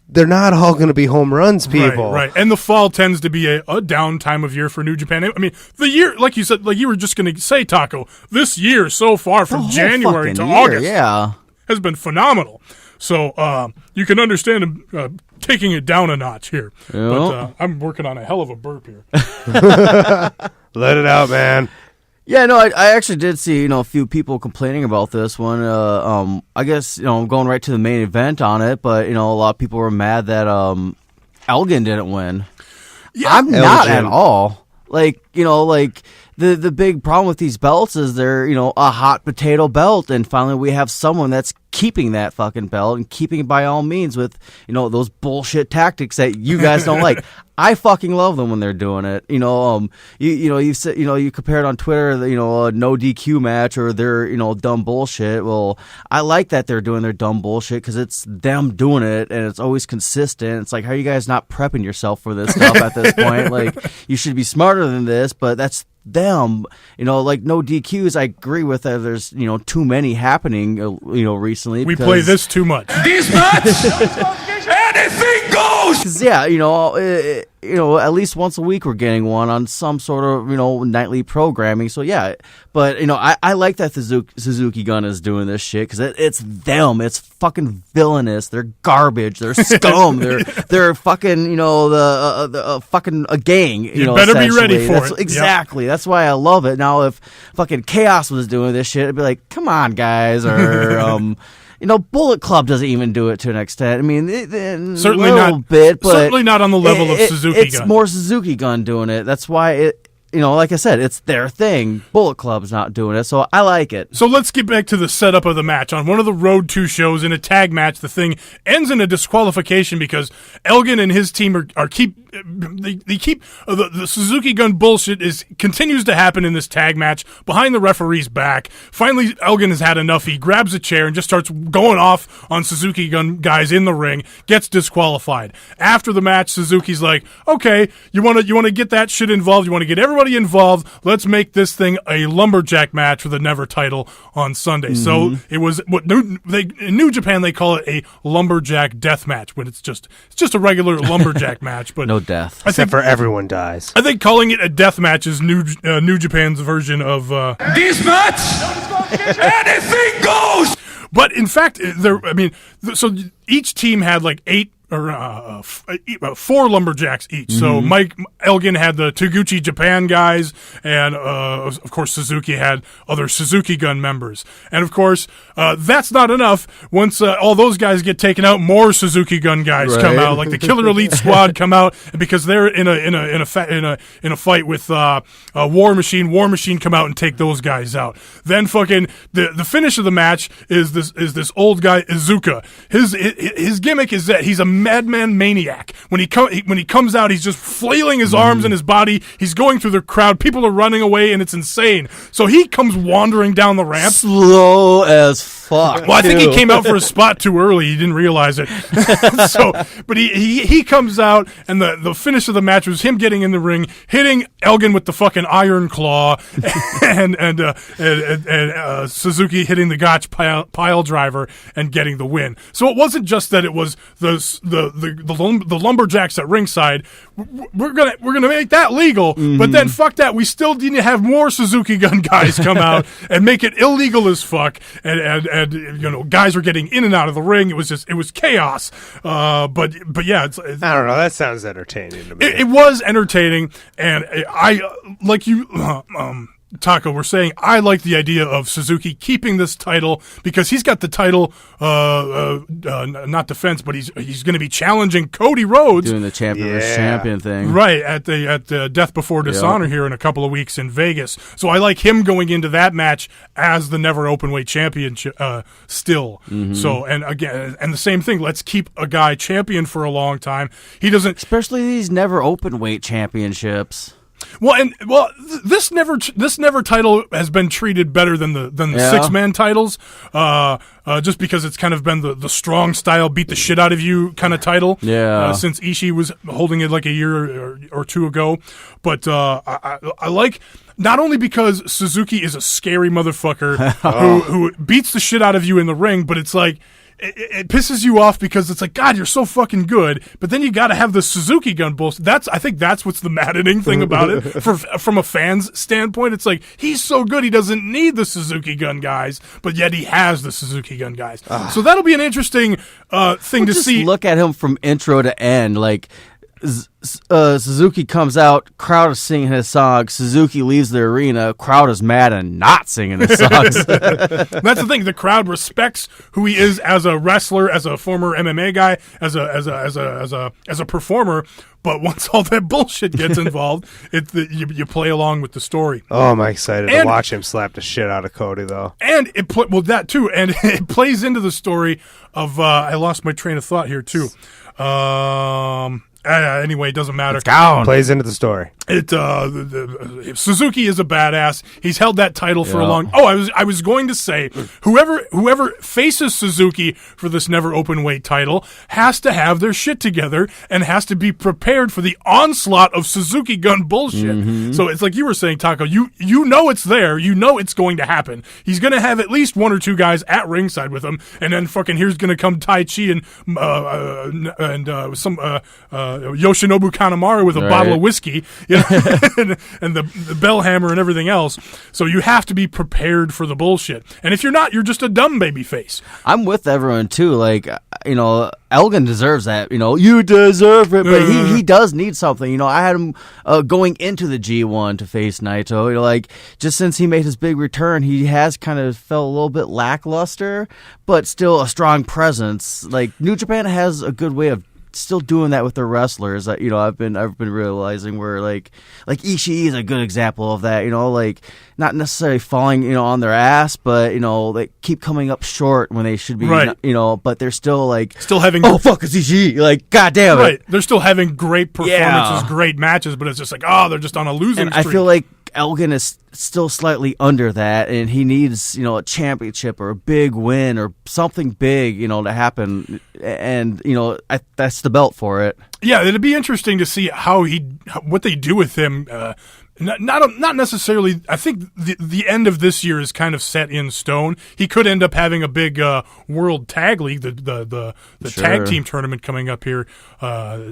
They're not all going to be home runs, people. Right. And the fall tends to be a down time of year for New Japan. I mean, the year, like you said, like you were just going to say, Taco, this year so far from January to August has been phenomenal. So you can understand him taking it down a notch here. Yep. But I'm working on a hell of a burp here. Let it out, man. Yeah, no, I actually did see, a few people complaining about this one. I guess, I'm going right to the main event on it, but, a lot of people were mad that Elgin didn't win. Yeah, I'm not at all. Like, the big problem with these belts is they're, a hot potato belt, and finally we have someone that's keeping that fucking belt and keeping it by all means with, those bullshit tactics that you guys don't like. I fucking love them when they're doing it. You said, you compared on Twitter, a no DQ match or their, dumb bullshit. Well, I like that they're doing their dumb bullshit because it's them doing it and it's always consistent. It's like, how are you guys not prepping yourself for this stuff at this point? Like, you should be smarter than this, but that's them. Like no DQs. I agree with that. There's, too many happening, recently. We play this too much. These nuts, anything goes. goes! 'Cause, yeah, at least once a week we're getting one on some sort of, nightly programming. So, yeah. But, I like that Suzuki Gun is doing this shit because it's them. It's fucking villainous. They're garbage. They're scum. they're fucking, the fucking a gang. You better be ready for it. Exactly. Yep. That's why I love it. Now, if fucking Chaos was doing this shit, I'd be like, come on, guys. Or, Bullet Club doesn't even do it to an extent. I mean, certainly a little not, bit, but certainly not on the level of Suzuki Gun. It's more Suzuki Gun doing it. That's why like I said, it's their thing. Bullet Club's not doing it, so I like it. So let's get back to the setup of the match. On one of the Road 2 shows in a tag match, the thing ends in a disqualification because Elgin and his team keep the Suzuki Gun bullshit continues to happen in this tag match behind the referee's back. Finally, Elgin has had enough. He grabs a chair and just starts going off on Suzuki Gun guys in the ring, gets disqualified. After the match, Suzuki's like, okay, you want to get that shit involved, you want to get everybody involved, let's make this thing a lumberjack match for the Never title on Sunday. Mm-hmm. So it was in New Japan they call it a lumberjack death match when it's just a regular lumberjack match, but no death. Except for everyone dies. I think calling it a death match is New Japan's version of this match. Anything goes. But in fact, so each team had like 8 or 4 lumberjacks each. Mm-hmm. So Mike Elgin had the Taguchi Japan guys, and of course Suzuki had other Suzuki Gun members. And of course, that's not enough. Once all those guys get taken out, more Suzuki Gun guys come out, like the Killer Elite Squad come out, because they're in a fight with War Machine. War Machine come out and take those guys out. Then fucking the finish of the match is this old guy Izuka. His gimmick is that he's a madman maniac. When he comes out, he's just flailing his arms and his body. He's going through the crowd. People are running away, and it's insane. So he comes wandering down the ramp, slow as fuck. Well, I think he came out for a spot too early. He didn't realize it. But he comes out, and the finish of the match was him getting in the ring, hitting Elgin with the fucking iron claw, and Suzuki hitting the Gotch pile driver and getting the win. So it wasn't just that it was the lumberjacks at ringside. We're gonna make that legal, but then fuck that. We still need to have more Suzuki Gun guys come out and make it illegal as fuck. And guys were getting in and out of the ring. It was chaos. But yeah, I don't know. That sounds entertaining to me. It was entertaining, and I like you. Taco, we're saying I like the idea of Suzuki keeping this title because he's got the title, not defense, but he's going to be challenging Cody Rhodes, doing the champion versus champion thing, right at the Death Before Dishonor here in a couple of weeks in Vegas. So I like him going into that match as the Never Openweight champion still. Mm-hmm. So and the same thing. Let's keep a guy champion for a long time. He doesn't, especially these Never Openweight championships. This never title has been treated better than the 6-man titles, just because it's kind of been the strong style, beat the shit out of you kind of title. Yeah. Since Ishii was holding it like a year or two ago, but I like. Not only because Suzuki is a scary motherfucker who beats the shit out of you in the ring, but it's like. It pisses you off because it's like, God, you're so fucking good, but then you got to have the Suzuki Gun bullshit. I think that's what's the maddening thing about it. From a fan's standpoint, it's like, he's so good, he doesn't need the Suzuki Gun guys, but yet he has the Suzuki Gun guys. So that'll be an interesting thing to see. Look at him from intro to end, like. Suzuki comes out, crowd is singing his songs. Suzuki leaves the arena, crowd is mad and not singing his songs. That's the thing. The crowd respects who he is as a wrestler, as a former MMA guy, as a performer. But once all that bullshit gets involved, you play along with the story. Oh, I'm excited to watch him slap the shit out of Cody, though. And that too, and it plays into the story of. I lost my train of thought here too. Anyway, it doesn't matter. It's gone. Plays into the story. Suzuki is a badass. He's held that title for a long. Oh, I was going to say, whoever faces Suzuki for this never open weight title has to have their shit together and has to be prepared for the onslaught of Suzuki Gun bullshit. So it's like you were saying, Taco. You know it's there. You know it's going to happen. He's going to have at least one or two guys at ringside with him, and then fucking here's going to come Tai Chi and some Yoshinobu Kanemaru with a bottle of whiskey. And the bell hammer and everything else. So you have to be prepared for the bullshit. And if you're not, you're just a dumb baby face. I'm with everyone too. Like, Elgin deserves that. You deserve it, but he does need something. I had him going into the G1 to face Naito. Just since he made his big return, he has kind of felt a little bit lackluster, but still a strong presence. Like, New Japan has a good way of still doing that with their wrestlers. I've been realizing where like Ishii is a good example of that. Not necessarily falling on their ass, but they keep coming up short when they should be. Right. But they're still having fuck is Ishii, god damn it. Right. They're still having great performances, great matches, but it's just they're just on a losing streak. I feel like Elgin is still slightly under that, and he needs, a championship or a big win or something big, to happen. And, that's the belt for it. Yeah, it'd be interesting to see what they do with him. Not necessarily. I think the end of this year is kind of set in stone. He could end up having a big World Tag League, the tag team tournament coming up here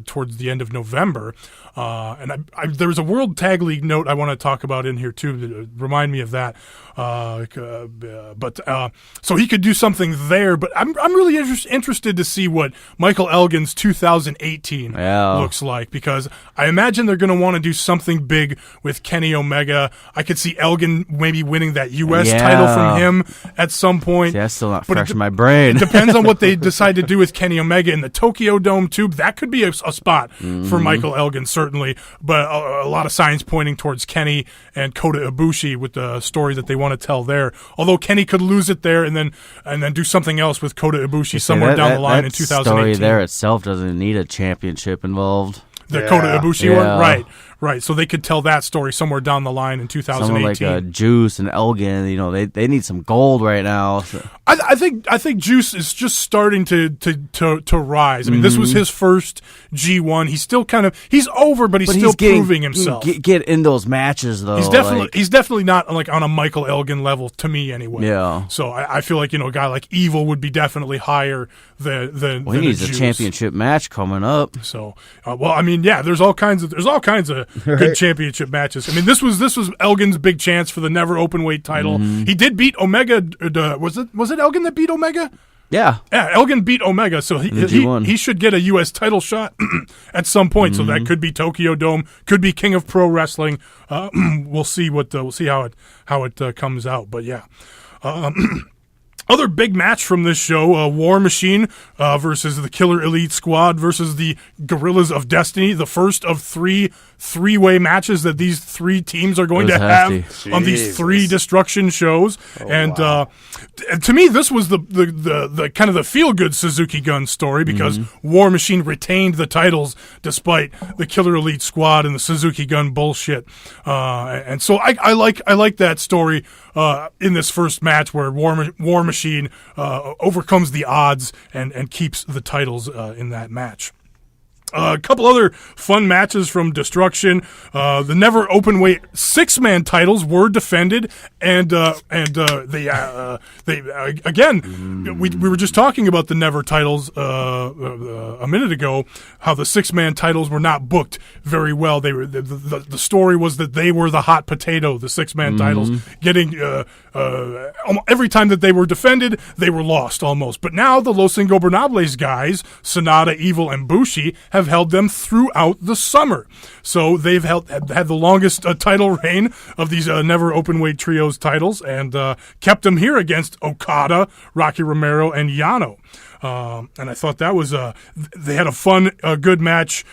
towards the end of November. And there was a World Tag League note I want to talk about in here too. Remind me of that. So he could do something there. But I'm really interested to see what Michael Elgin's 2018 looks like, because I imagine they're going to want to do something big with Kenny Omega. I could see Elgin maybe winning that U.S. title from him at some point. See, that's still not fresh in my brain. It depends on what they decide to do with Kenny Omega in the Tokyo Dome too. That could be a spot for Michael Elgin, certainly. But a lot of signs pointing towards Kenny and Kota Ibushi with the story that they want to tell there. Although Kenny could lose it there and then do something else with Kota Ibushi somewhere down the line in 2018. Story there itself doesn't need a championship involved. The Kota Ibushi one? Right. So they could tell that story somewhere down the line in 2018. Someone like Juice and Elgin, they need some gold right now. So. I think Juice is just starting to rise. I mean, this was his first G1. He's still he's over, but he's still proving himself. Get in those matches though. He's definitely not on a Michael Elgin level to me anyway. Yeah. So I feel like a guy like Evil would be definitely higher than he needs a a championship match coming up. So there's all kinds of good championship matches. I mean, this was Elgin's big chance for the never open weight title. He did beat Omega. Was it Elgin that beat Omega? Yeah, Elgin beat Omega, so he should get a U.S. title shot at some point. So that could be Tokyo Dome, could be King of Pro Wrestling. We'll see how it comes out. But yeah. Other big match from this show, War Machine versus the Killer Elite Squad versus the Gorillas of Destiny, the first of three-way matches that these three teams are going to have on these three Destruction shows. And to me, this was the kind of the feel-good Suzuki Gun story, because War Machine retained the titles despite the Killer Elite Squad and the Suzuki Gun bullshit. And so I like that story in this first match where War Machine overcomes the odds and keeps the titles in that match. A couple other fun matches from Destruction. The never open weight 6-man titles were defended, and they again, we were just talking about the never titles a minute ago. How the 6-man titles were not booked very well. They were the story was that they were the hot potato. The 6-man titles getting every time that they were defended, they were lost almost. But now the Los Ingobernables guys, Sonata, Evil, and Bushi, have held them throughout the summer. So they've had the longest title reign of these never open weight trios titles, and kept them here against Okada, Rocky Romero, and Yano. And I thought that was they had a fun, good match.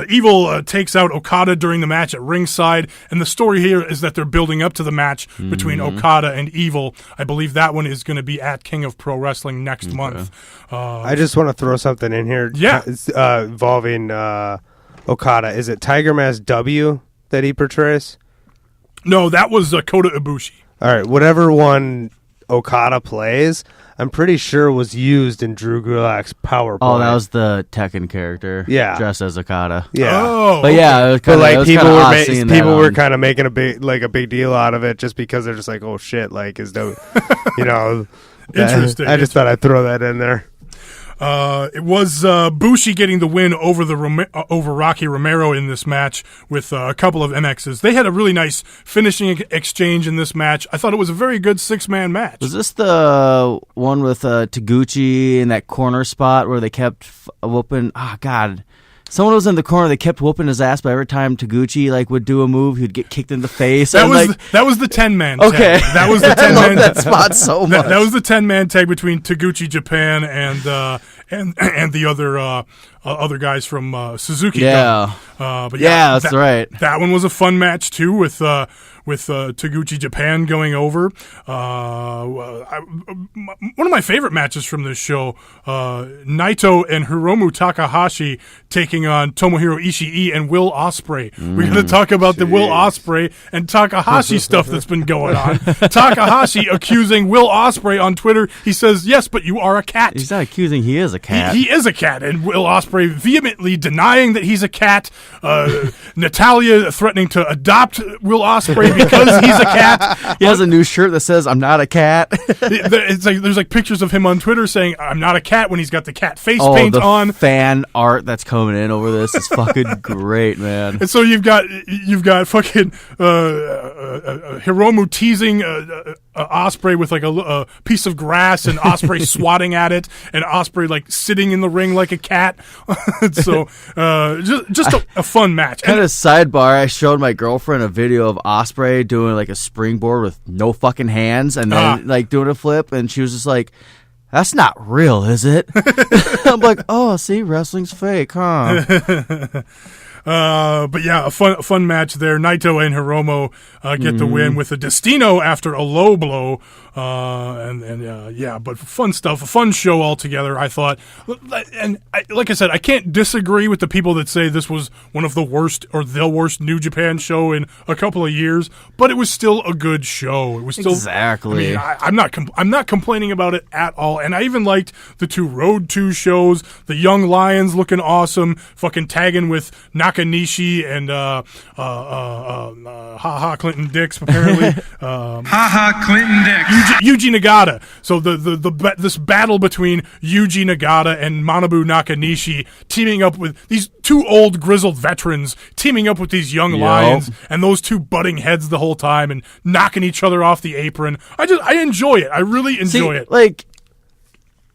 Evil takes out Okada during the match at ringside, and the story here is that they're building up to the match between Okada and Evil. I believe that one is going to be at King of Pro Wrestling next month. I just want to throw something in here. Yeah. Involving Okada. Is it Tiger Mask W that he portrays? No, that was Kota Ibushi. All right, whatever one Okada plays, I'm pretty sure was used in Drew Gulak's PowerPoint. Oh, that was the Tekken character. Yeah. Dressed as Okada. Yeah. Oh, But yeah, it was kind of But like people were kind kind of making a big deal out of it just because they're just like, oh shit, like is the, Interesting. I just thought I'd throw that in there. It was Bushi getting the win over Rocky Romero in this match with a couple of MXs. They had a really nice finishing exchange in this match. I thought it was a very good 6-man match. Was this the one with Taguchi in that corner spot where they kept whooping? Oh, God. Someone was in the corner. They kept whooping his ass, but every time Taguchi would do a move, he'd get kicked in the face. That was the 10-man tag. Okay. That was the 10-man I love that spot so much. That was the 10-man tag between Taguchi Japan and the other guys from Suzuki. Yeah. But that's right. That one was a fun match too with Taguchi Japan going over. One of my favorite matches from this show, Naito and Hiromu Takahashi taking on Tomohiro Ishii and Will Ospreay. We're going to talk about the Will Ospreay and Takahashi stuff that's been going on. Takahashi accusing Will Ospreay on Twitter. He says, "Yes, but you are a cat." He's not accusing. He is a cat. He is a cat, and Will Ospreay vehemently denying that he's a cat. Natalia threatening to adopt Will Ospreay because he's a cat. He has a new shirt that says, "I'm not a cat." It's like there's pictures of him on Twitter saying, "I'm not a cat" when he's got the cat face paint the on. Fan art that's coming in over this is fucking great, man. And so you've got fucking Hiromu teasing Ospreay with like a piece of grass, and Ospreay swatting at it, and Ospreay sitting in the ring like a cat. So just a fun match. Kind of sidebar, I showed my girlfriend a video of Ospreay doing a springboard with no fucking hands, and then doing a flip, and she was just like, "That's not real, is it?" I'm like, "Oh, see, wrestling's fake, huh?" But yeah, a fun match there. Naito and Hiromu get the win with a Destino after a low blow. But fun stuff, a fun show altogether, I thought. And like I said, I can't disagree with the people that say this was one of the worst or the worst New Japan show in a couple of years, but it was still a good show. It was still exactly. I mean, I'm not complaining about it at all. And I even liked the 2 Road 2 shows. The Young Lions looking awesome, fucking tagging with Nakanishi and Clinton Dix apparently. Clinton Dix. Yuji Nagata. So this battle between Yuji Nagata and Manabu Nakanishi teaming up with these 2 old grizzled veterans teaming up with these young lions, and those 2 butting heads the whole time and knocking each other off the apron. I enjoy it. I really enjoy it.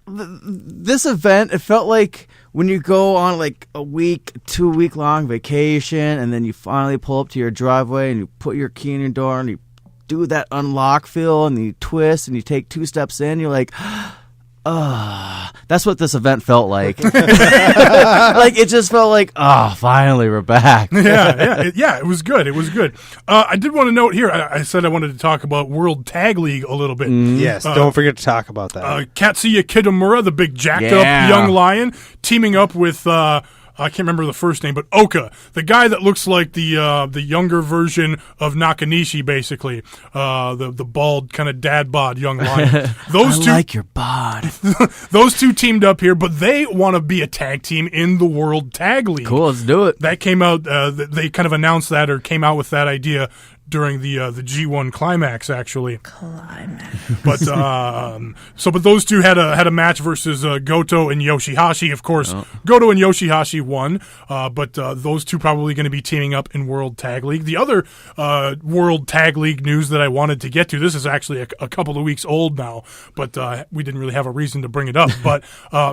This event, it felt like when you go on a 2-week long vacation, and then you finally pull up to your driveway and you put your key in your door and you do that unlock feel and you twist and you take 2 steps in, you're like, that's what this event felt like. It just felt like, finally we're back. It was good. It was good. I did want to note here, I said I wanted to talk about World Tag League a little bit. Yes, don't forget to talk about that. Katsuya Kitamura, the big jacked up young lion, teaming up with I can't remember the first name, but Oka, the guy that looks like the younger version of Nakanishi, basically, the bald kind of dad bod young lion. Those two, like your bod. Those 2 teamed up here, but they want to be a tag team in the World Tag League. Cool, let's do it. That came out. They kind of announced that, or came out with that idea during the G1 climax, actually. But but those 2 had a match versus Goto and Yoshihashi. Of course, Goto and Yoshihashi won. But those 2 probably going to be teaming up in World Tag League. The other World Tag League news that I wanted to get to, this is actually a couple of weeks old now, but we didn't really have a reason to bring it up. But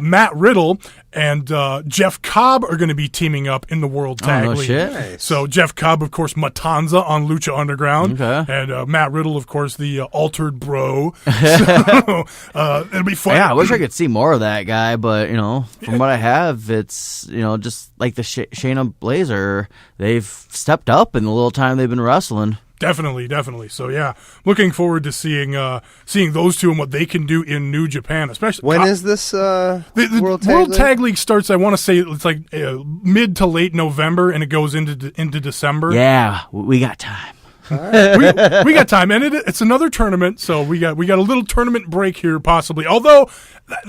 Matt Riddle and Jeff Cobb are going to be teaming up in the World Tag League. Shit. So Jeff Cobb, of course, Matanza on Lucha Underground. Okay. And Matt Riddle, of course, the altered bro. So it'll be fun. Yeah, I wish I could see more of that guy, but, from what I have, it's, just like the Shayna Baszler, they've stepped up in the little time they've been wrestling. Definitely. So yeah, looking forward to seeing those two and what they can do in New Japan, especially. When is this the World Tag League starts? I want to say it's like mid to late November, and it goes into December. Yeah, we got time. we got time, and it's another tournament, so we got a little tournament break here, possibly. Although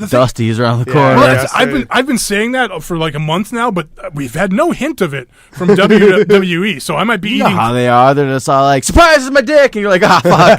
Dusty's around the corner. Well, I've been saying that for like a month now, but we've had no hint of it from WWE. So I might be eating. How they are? They're just all like, "Surprise! It's my dick," and you're like, "Ah, fuck."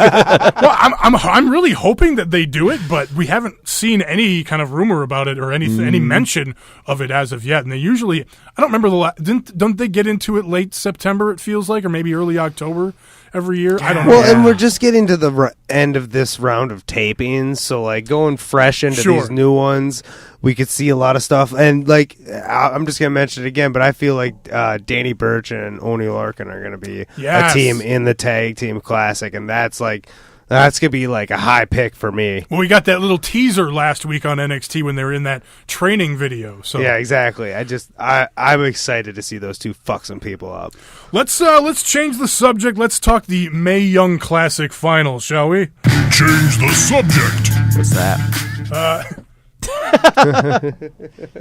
Well, I'm really hoping that they do it, but we haven't seen any kind of rumor about it or any mention of it as of yet. And they usually, I don't remember don't they get into it late September? It feels like, or maybe early October every year. I don't know. Well, and we're just getting to the end of this round of tapings, so like going fresh into these new ones, we could see a lot of stuff. And like, I'm just gonna mention it again, but I feel like Danny Burch and Oney Lorcan are gonna be a team in the Tag Team Classic, and that's gonna be like a high pick for me. Well, we got that little teaser last week on NXT when they were in that training video. So yeah, exactly. I'm excited to see those two fuck some people up. Let's change the subject. Let's talk the Mae Young Classic Finals, shall we? Change the subject. What's that?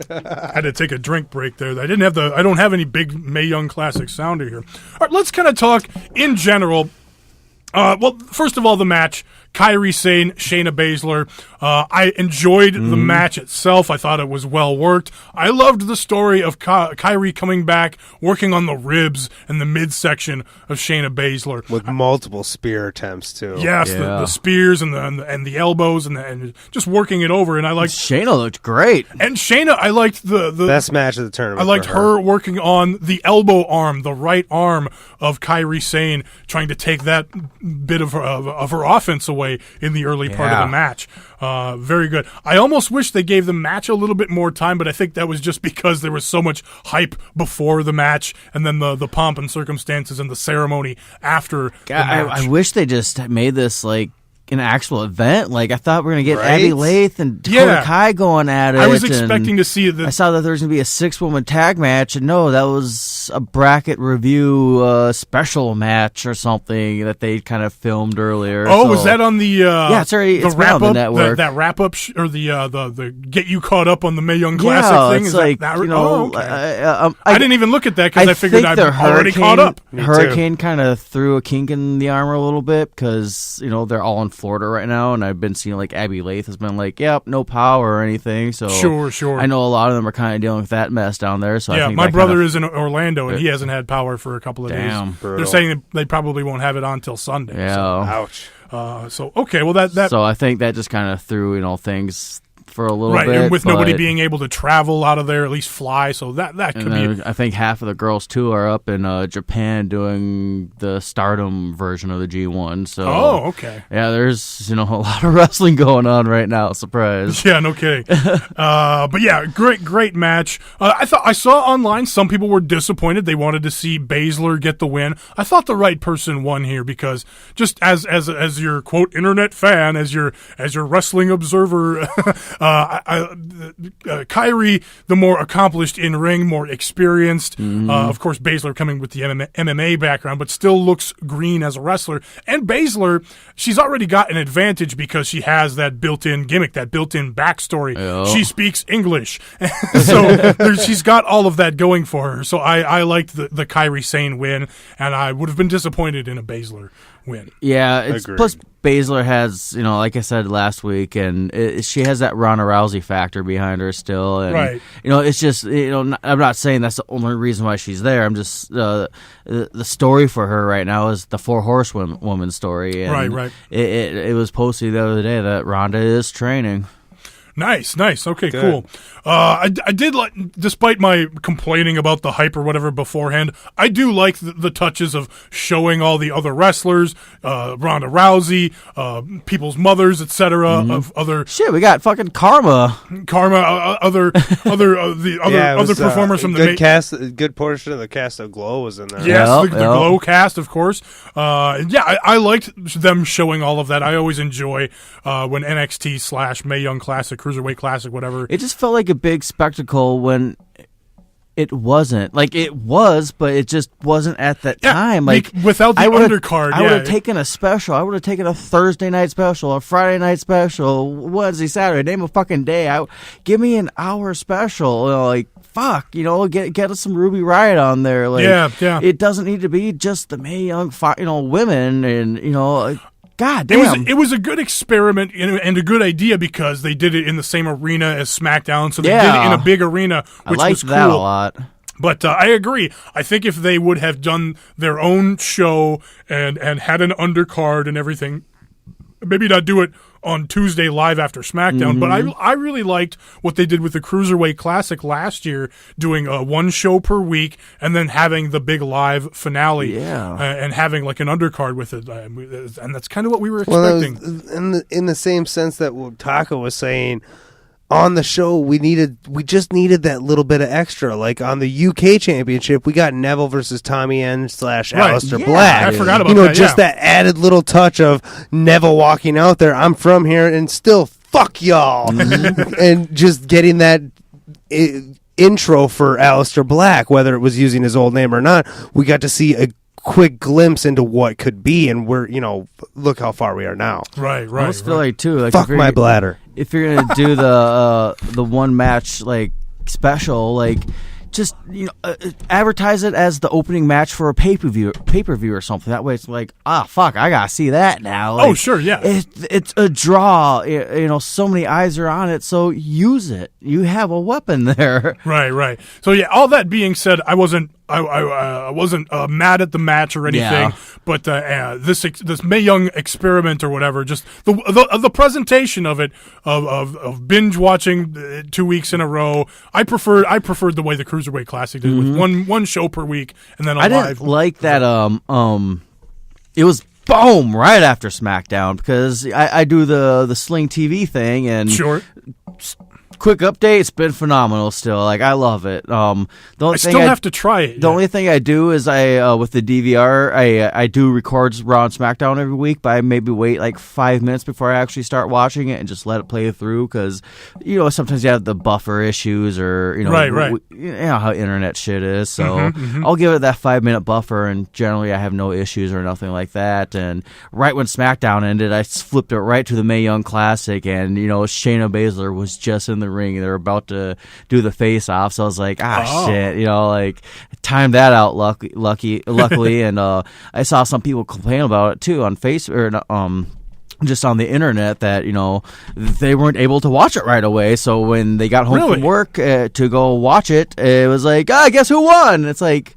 I had to take a drink break there. I don't have any big Mae Young Classic sounder here. All right, let's kind of talk in general. Well, first of all, the match, Kairi Sane, Shayna Baszler. I enjoyed the match itself. I thought it was well worked. I loved the story of Kairi coming back, working on the ribs and the midsection of Shayna Baszler. With multiple spear attempts, too. Yes, the spears and the elbows and just working it over. And I liked Shayna looked great. And Shayna, I liked the best match of the tournament. I liked her working on the elbow arm, the right arm of Kairi Sane, trying to take that bit of her offense away in the early part of the match. Very good. I almost wish they gave the match a little bit more time, but I think that was just because there was so much hype before the match and then the pomp and circumstances and the ceremony after the match. I wish they just made this like an actual event. Like, I thought we were going to get Abby Lath and Dakota Kai going at it. I was expecting to see I saw that there was going to be a 6-woman tag match, and no, that was a bracket review special match or something that they kind of filmed earlier. Oh, was that on the it's already the it's wrap on the up network. That wrap up or the get you caught up on the Mae Young Classic thing? It's Is like, that okay. I didn't even look at that because I figured I'd already caught up. Hurricane kind of threw a kink in the armor a little bit because they're all in Florida right now, and I've been seeing like Abby Lath has been like, yep, no power or anything. So sure. I know a lot of them are kind of dealing with that mess down there. So I think my brother is in Orlando, and he hasn't had power for a couple of days. Brutal. They're saying they probably won't have it on till Sunday. Yeah. So. Ouch. So okay, well that. So I think that just kind of threw things for a little bit, and with nobody being able to travel out of there, at least fly. So that could be. I think half of the girls too are up in Japan doing the Stardom version of the G1. So okay. Yeah, there's a lot of wrestling going on right now. Surprise. Yeah, no kidding. But yeah, great match. I saw online some people were disappointed. They wanted to see Baszler get the win. I thought the right person won here because just as your quote internet fan, as your wrestling observer. Kairi, the more accomplished in ring, more experienced. Of course, Baszler coming with the MMA background, but still looks green as a wrestler. And Baszler, she's already got an advantage because she has that built-in gimmick, that built-in backstory. Oh. She speaks English, so she's got all of that going for her. So I liked the Kairi Sane win, and I would have been disappointed in a Baszler win. Yeah, plus Baszler has, like I said last week, and she has that Ronda Rousey factor behind her still. And, right. It's just, I'm not saying that's the only reason why she's there. I'm just, the story for her right now is the 4 Horsewoman story. And right. It was posted the other day that Ronda is training. Nice. Okay, Good. cool. I did like, despite my complaining about the hype or whatever beforehand, I do like the touches of showing all the other wrestlers, Ronda Rousey, people's mothers, etc. Of other Shit, we got fucking Karma. other performers from the good cast. A good portion of the cast of Glow was in there. Yes, Yep, the Glow cast, of course. I liked them showing all of that. I always enjoy when NXT / Mae Young Classic, Cruiserweight Classic, whatever. It just felt like a big spectacle when it wasn't. Like, it was, but it just wasn't at that time. Like, without the undercard, I would have taken a special. I would have taken a Thursday night special, a Friday night special, Wednesday, Saturday, name a fucking day. Give me an hour special. Like, fuck, get us some Ruby Riott on there. Like, yeah. It doesn't need to be just the Mae Young, women, and God damn. It was a good experiment and a good idea because they did it in the same arena as Smackdown, so they did it in a big arena, which was cool. That a lot. But I agree. I think if they would have done their own show and had an undercard and everything, maybe not do it on Tuesday live after SmackDown, but I really liked what they did with the Cruiserweight Classic last year, doing one show per week and then having the big live finale and having like an undercard with it. And that's kind of what we were expecting. Well, in the same sense that what Taka was saying, on the show, we just needed that little bit of extra. Like on the UK Championship, we got Neville versus Tommy End / Aleister Black. I forgot about that. Just that added little touch of Neville walking out there. I'm from here, and still fuck y'all, and just getting that intro for Aleister Black, whether it was using his old name or not. We got to see a quick glimpse into what could be, and we're look how far we are now. Right. I almost feel like too. Like, fuck my bladder. If you're gonna do the one match like special, like just advertise it as the opening match for a pay-per-view or something. That way it's like, fuck, I gotta see that now. Like, sure, yeah. It's a draw. So many eyes are on it, so use it. You have a weapon there. Right. So yeah, all that being said, I wasn't mad at the match or anything, but this Mae Young experiment or whatever, just the presentation of it, of binge watching 2 weeks in a row. I preferred the way the Cruiserweight Classic did with one show per week and then I live. didn't like that. It was boom right after SmackDown because I do the Sling TV thing and sure. Quick update, it's been phenomenal still. Like, I love it. I still have to try it. The only thing I do is with the DVR, I do record Raw and SmackDown every week, but I maybe wait like 5 minutes before I actually start watching it and just let it play through because, sometimes you have the buffer issues or, right. You know how internet shit is. So I'll give it that 5-minute buffer, and generally I have no issues or nothing like that. And right when SmackDown ended, I flipped it right to the Mae Young Classic, and, Shayna Baszler was just in the ring. They're about to do the face off, so I was like, shit, timed that out luckily, and I saw some people complain about it too on Facebook or just on the internet that they weren't able to watch it right away. So when they got home from work to go watch it, it was like, guess who won? It's like,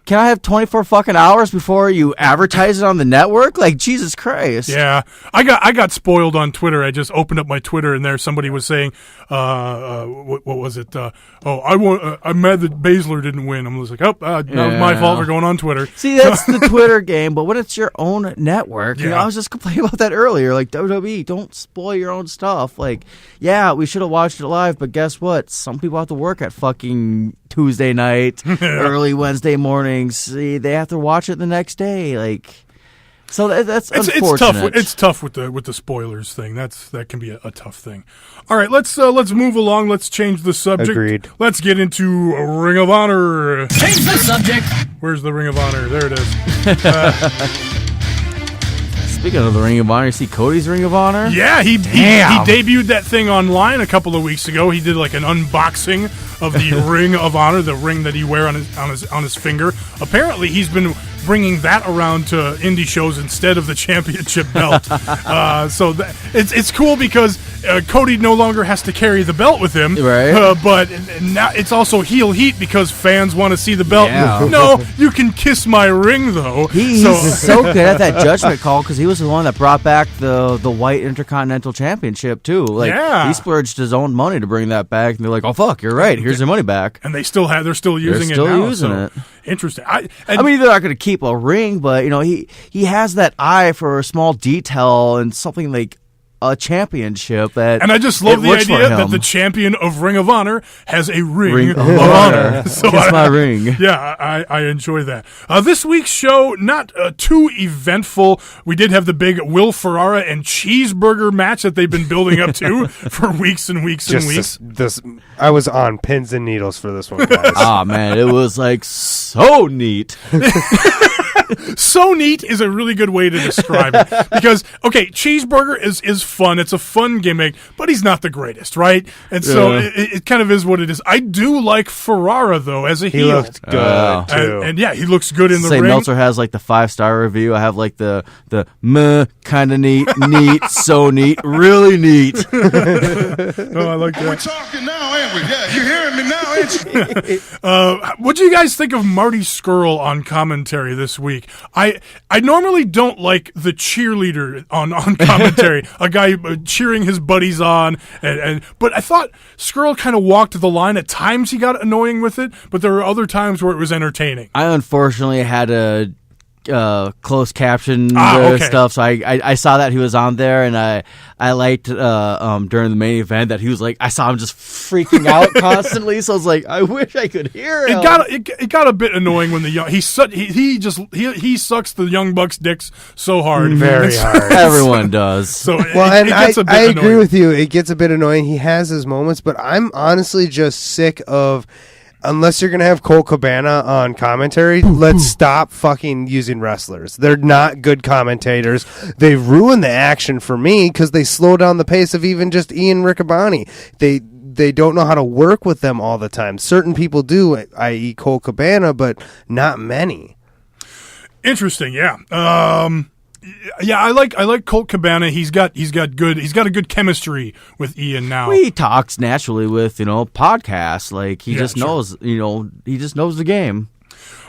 can I have 24 fucking hours before you advertise it on the network? Like, Jesus Christ. Yeah. I got spoiled on Twitter. I just opened up my Twitter, and there somebody was saying, what was it? I'm mad that Baszler didn't win. I'm just like, that was my fault for going on Twitter. See, that's the Twitter game, but when it's your own network, I was just complaining about that earlier. Like, WWE, don't spoil your own stuff. Like, yeah, we should have watched it live, but guess what? Some people have to work at fucking Tuesday night, early Wednesday mornings. See, they have to watch it the next day. Like, so that's unfortunate. It's tough with the spoilers thing. That can be a tough thing. All right, let's move along. Let's change the subject. Agreed. Let's get into Ring of Honor. Change the subject. Where's the Ring of Honor? There it is. Speaking of the Ring of Honor, you see Cody's Ring of Honor? Yeah, he debuted that thing online a couple of weeks ago. He did like an unboxing of the Ring of Honor, the ring that he wear on his finger. Apparently, he's been bringing that around to indie shows instead of the championship belt. So it's cool because Cody no longer has to carry the belt with him. Right. But now it's also heel heat because fans want to see the belt. Yeah. No, you can kiss my ring, though. He's so good at that judgment call because he was the one that brought back the White Intercontinental Championship, too. Like, he splurged his own money to bring that back, and they're like, oh, fuck, you're right. Here's your money back. And they're still using it now. They're still using it. Interesting. I mean, they're not going to keep a ring, but, he has that eye for a small detail and something like a championship. And I just love the idea that the champion of Ring of Honor has a ring of honor. So Kiss my ring. Yeah, I enjoy that. This week's show, not too eventful. We did have the big Will Ferrara and Cheeseburger match that they've been building up to for weeks and weeks and weeks. I was on pins and needles for this one, guys. Oh, man, it was like so neat. So neat is a really good way to describe it because, okay, Cheeseburger is fun. It's a fun gimmick, but he's not the greatest, right? And so it kind of is what it is. I do like Ferrara, though, as a heel. He looked good, too. And yeah, he looks good in the ring. Meltzer has like the 5-star review. I have like the meh, kind of neat, so neat, really neat. Oh, I like that. We're talking now, ain't we? Yeah, you're hearing me now, ain't you? What do you guys think of Marty Scurll on commentary this week? I normally don't like the cheerleader on commentary, a guy cheering his buddies on, but I thought Scurll kind of walked the line. At times he got annoying with it, but there were other times where it was entertaining. I unfortunately had a closed caption stuff, so I saw that he was on there, and I liked during the main event that he was like, I saw him just freaking out constantly, so I was like, I wish I could hear him. It got a bit annoying when he sucks the Young Bucks dicks so hard, very hard. Everyone does. So I agree with you. It gets a bit annoying. He has his moments, but I'm honestly just sick of. Unless you're going to have Colt Cabana on commentary, let's stop fucking using wrestlers. They're not good commentators. They ruin the action for me because they slow down the pace of even just Ian Riccaboni. They don't know how to work with them all the time. Certain people do, i.e. Colt Cabana, but not many. Interesting, yeah. Yeah, I like Colt Cabana. He's got a good chemistry with Ian now. Well, he talks naturally with podcasts. Like he just knows he just knows the game.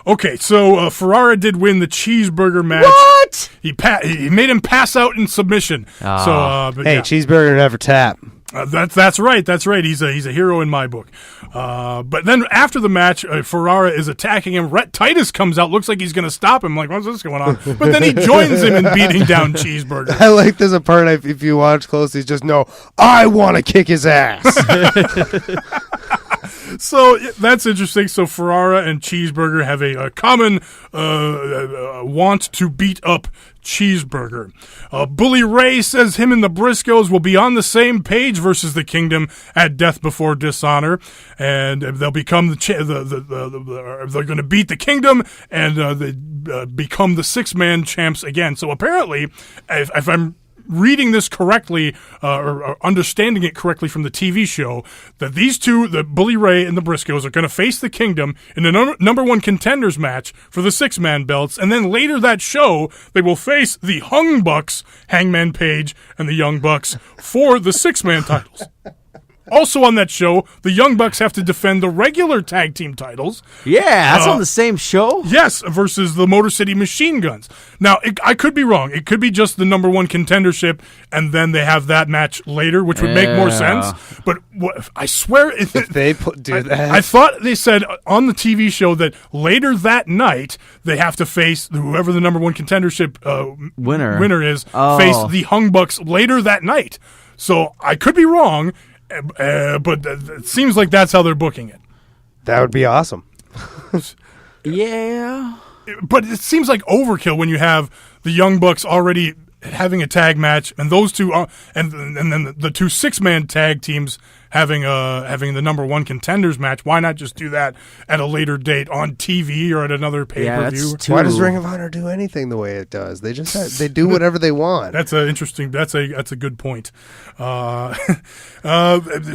Okay, so Ferrara did win the Cheeseburger match. What? He made him pass out in submission. Cheeseburger never tap. That's right. He's a hero in my book. But then after the match, Ferrara is attacking him. Rhett Titus comes out. Looks like he's going to stop him. Like, what's this going on? But then he joins him in beating down Cheeseburger. I like there's a part if you watch closely, just know I want to kick his ass. So that's interesting. So Ferrara and Cheeseburger have a common want to beat up Cheeseburger. Bully Ray says him and the Briscoes will be on the same page versus the Kingdom at Death Before Dishonor, and they'll become they're going to beat the Kingdom, and they become the 6-man champs again. So apparently, if I'm reading this correctly or understanding it correctly from the TV show, that these two, the Bully Ray and the Briscoes, are going to face the Kingdom in a number one contenders match for the 6-man belts, and then later that show they will face the Hung Bucks, Hangman Page and the Young Bucks, for the 6-man titles. Also on that show, the Young Bucks have to defend the regular tag team titles. Yeah, that's on the same show? Yes, versus the Motor City Machine Guns. Now, I could be wrong. It could be just the number one contendership, and then they have that match later, which would make more sense. But I swear... If they do that... I thought they said on the TV show that later that night, they have to face whoever the number one contendership winner is, face the Hung Bucks later that night. So I could be wrong, but it seems like that's how they're booking it. That would be awesome. Yeah. But it seems like overkill when you have the Young Bucks already having a tag match, and those two, and then the two 6-man tag teams having the number one contenders match. Why not just do that at a later date on TV or at another pay-per-view? Why does Ring of Honor do anything the way it does? They just they do whatever they want. That's a interesting. That's a good point.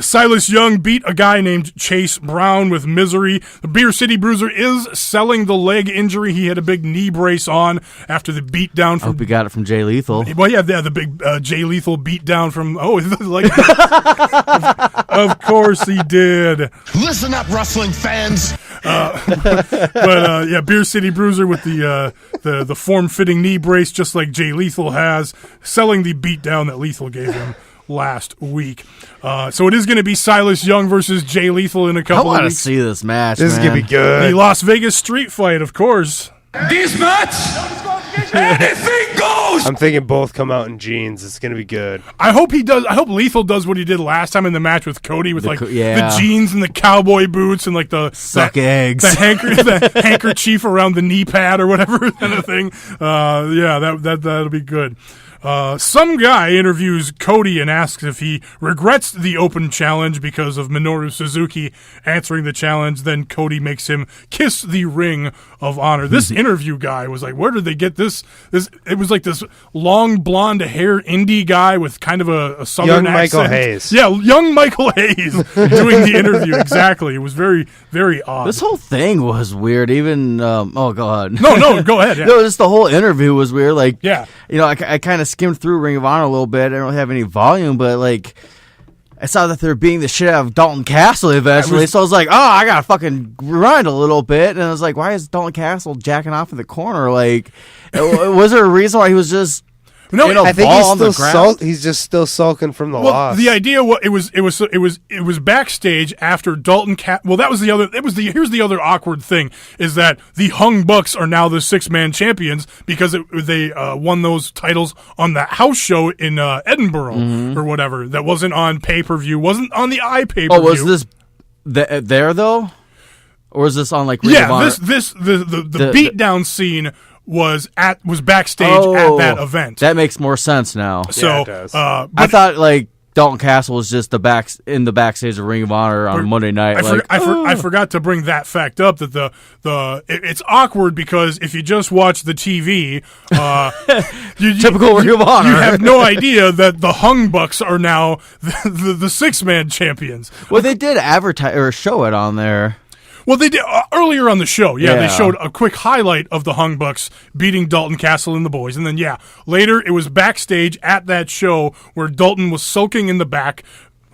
Silas Young beat a guy named Chase Brown with Misery. The Beer City Bruiser is selling the leg injury. He had a big knee brace on after the beatdown from. Hope he got it from Jay Lethal. Well, yeah, the big Jay Lethal beatdown from. Oh, like. Of course he did. Listen up, wrestling fans. But Beer City Bruiser with the form-fitting knee brace, just like Jay Lethal has, selling the beatdown that Lethal gave him last week. So it is going to be Silas Young versus Jay Lethal in a couple of weeks. I want to see this match. This is going to be good. The Las Vegas street fight, of course. This match, anything goes. I'm thinking both come out in jeans. It's going to be good. I hope he does. I hope Lethal does what he did last time in the match with Cody, with the jeans and the cowboy boots and like the eggs, the handkerchief around the knee pad or whatever kind of thing. That'll be good. Some guy interviews Cody and asks if he regrets the open challenge because of Minoru Suzuki answering the challenge. Then Cody makes him kiss the ring of honor. This interview guy was like, where did they get this? It was like this long blonde hair indie guy with kind of a southern young accent. Michael Hayes. Yeah, young Michael Hayes doing the interview. Exactly. It was very, very odd. This whole thing was weird. Even, oh, God. No, go ahead. Yeah. No, just the whole interview was weird. Like, yeah. You know, I kind of skimmed through Ring of Honor a little bit. I don't really have any volume, but, like, I saw that they're beating the shit out of Dalton Castle eventually, so I was like, oh, I gotta fucking grind a little bit. And I was like, why is Dalton Castle jacking off in the corner? Like, was there a reason why he was just... No, I think he's just still sulking from the loss. The idea it was backstage after Dalton Well, that was the other. Here's the other awkward thing is that the Hung Bucks are now the 6-man champions because they won those titles on the house show in Edinburgh or whatever. That wasn't on pay-per-view. Wasn't on the iPay-per-view. Oh, was this there though, or was this on like Ring of Honor? The beatdown scene was backstage at that event. That makes more sense now. So yeah, it does. I thought like Dalton Castle was just in the backstage of Ring of Honor on Monday night. I forgot to bring that fact up that it's awkward because if you just watch the TV, typical Ring of Honor, you have no idea that the Hung Bucks are now the 6-man champions. Well, they did advertise or show it on there. Well, they did earlier on the show. Yeah, they showed a quick highlight of the Hung Bucks beating Dalton Castle and the boys. And then, later it was backstage at that show where Dalton was sulking in the back.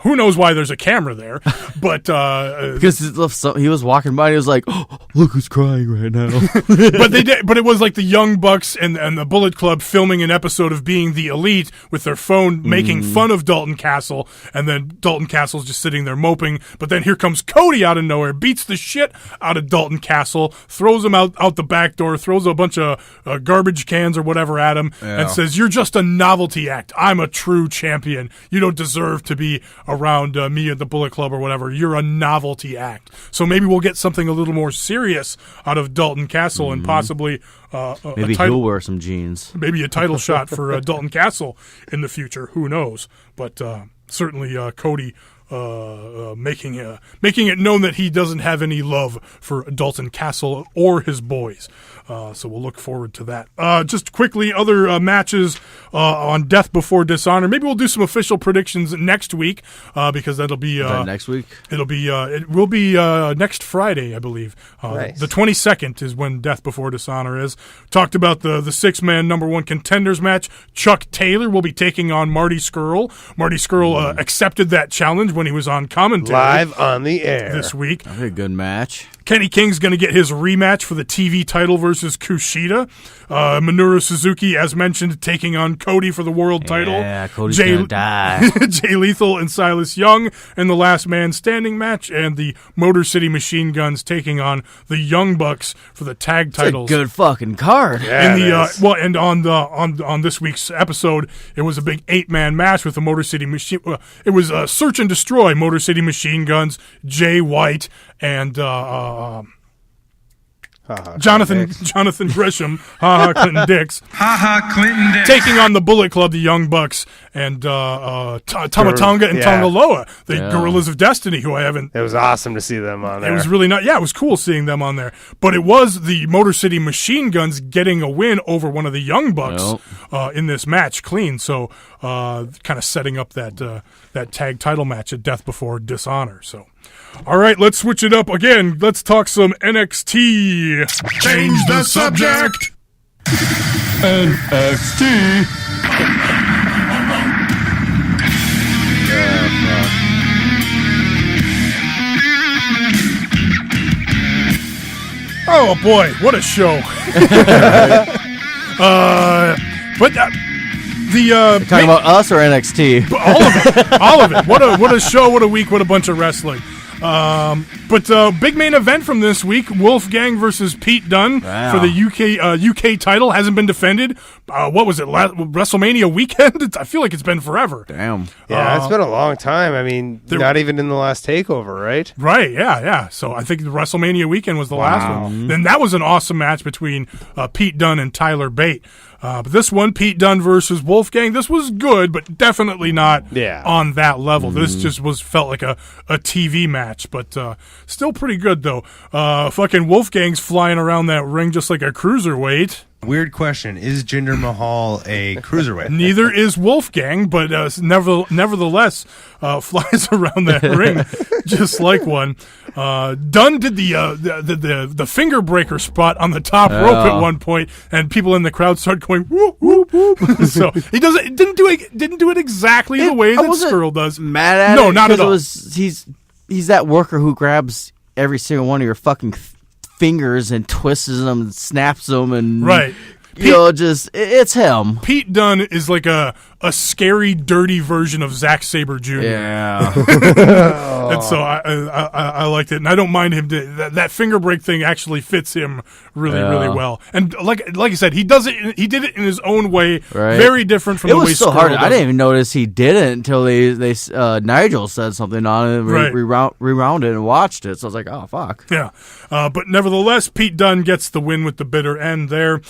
Who knows why there's a camera there, but... because he was walking by and he was like, oh, look who's crying right now. But it was like the Young Bucks and the Bullet Club filming an episode of Being the Elite with their phone making fun of Dalton Castle, and then Dalton Castle's just sitting there moping, but then here comes Cody out of nowhere, beats the shit out of Dalton Castle, throws him out the back door, throws a bunch of garbage cans or whatever at him, and says, you're just a novelty act. I'm a true champion. You don't deserve to be around me at the Bullet Club or whatever. You're a novelty act. So maybe we'll get something a little more serious out of Dalton Castle and possibly maybe he'll wear some jeans. Maybe a title shot for Dalton Castle in the future. Who knows? But certainly Cody making it known that he doesn't have any love for Dalton Castle or his boys. So we'll look forward to that. Just quickly, other matches on Death Before Dishonor. Maybe we'll do some official predictions next week because that'll be next week. It will be next Friday, I believe. Nice. The 22nd is when Death Before Dishonor is. Talked about the 6-man number one contenders match. Chuck Taylor will be taking on Marty Scurll. Marty Scurll accepted that challenge when he was on commentary live on the air this week. That'll be a good match. Kenny King's going to get his rematch for the TV title versus Kushida. Minoru Suzuki, as mentioned, taking on Cody for the world title. Yeah, Cody's going to die. Jay Lethal and Silas Young in the last man standing match, and the Motor City Machine Guns taking on the Young Bucks for the tag titles. It's a good fucking card. Yeah, and on this week's episode, it was a big 8-man match with the Motor City Machine. It was Search and Destroy, Motor City Machine Guns, Jay White, and Jonathan Gresham, Clinton Dix, Clinton Dix. taking on the Bullet Club, the Young Bucks, and Tamatonga and Tongaloa, the Gorillas of Destiny, who I haven't. It was awesome to see them on there. It was really not. Yeah, it was cool seeing them on there. But it was the Motor City Machine Guns getting a win over one of the Young Bucks in this match, clean. So kind of setting up that tag title match at Death Before Dishonor. So. All right, let's switch it up again. Let's talk some NXT. Change the subject. NXT. Oh boy, what a show! But the Talking about us or NXT? all of it. What a show! What a week! What a bunch of wrestling! But big main event from this week: Wolfgang versus Pete Dunne for the UK title. Hasn't been defended. What was it? WrestleMania weekend? I feel like it's been forever. Damn. Yeah, it's been a long time. I mean, not even in the last takeover, right? Right. Yeah. So I think the WrestleMania weekend was the last one. Then that was an awesome match between Pete Dunne and Tyler Bate. But this one, Pete Dunne versus Wolfgang, this was good, but definitely not on that level. This just felt like a TV match, but still pretty good, though. Fucking Wolfgang's flying around that ring just like a cruiserweight. Weird question. Is Jinder Mahal a cruiserweight? Neither is Wolfgang, but nevertheless flies around that ring just like one. Dunn did the finger breaker spot on the top rope at one point, and people in the crowd started going whoop whoop whoop. So he didn't do it exactly the way that Skrull does. Mad at no, it not at all. He's that worker who grabs every single one of your fucking fingers and twists them and snaps them and it's him. Pete Dunne is like a scary, dirty version of Zack Sabre Jr. Yeah. And so I liked it, and I don't mind him. That finger break thing actually fits him really well. And like I said, he did it in his own way, very different from the way Skrull does. It was so hard. I didn't even notice he did it until they Nigel said something on it, rewound it and watched it. So I was like, oh fuck. Yeah. But nevertheless, Pete Dunne gets the win with the bitter end there.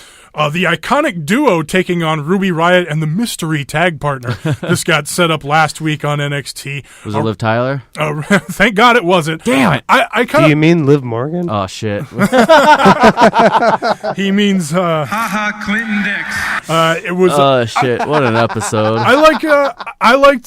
The Iconic Duo taking on Ruby Riott and the Mystery Tag Partner. This got set up last week on NXT. Was it Liv Tyler? Thank God it wasn't. Damn it. Do you mean Liv Morgan? Oh, shit. He means... Clinton Dix. It was... Oh, shit. What an episode. I liked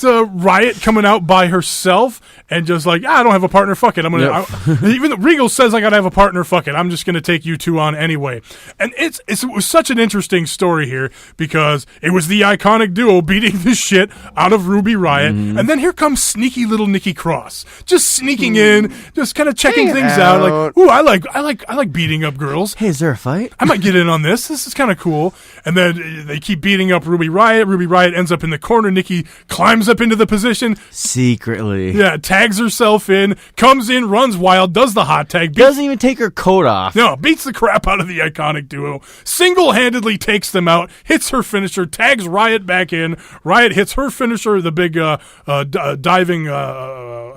Riott coming out by herself and just like, I don't have a partner, fuck it. I'm gonna. Even though Regal says I gotta have a partner, fuck it. I'm just gonna take you two on anyway. And it was such an interesting story here because it was the Iconic Duo beating the shit out of Ruby Riott, and then here comes sneaky little Nikki Cross, just sneaking in, just kind of checking things out. Like, ooh, I like beating up girls. Hey, is there a fight? I might get in on this. This is kind of cool. And then they keep beating up Ruby Riott. Ruby Riott ends up in the corner. Nikki climbs up into the position. Secretly. Yeah, tags herself in, comes in, runs wild, does the hot tag. Doesn't even take her coat off. No, beats the crap out of the Iconic Duo. Single-handedly takes them out, hits her finisher, tags Riott back in. Riott hits her finisher, the big diving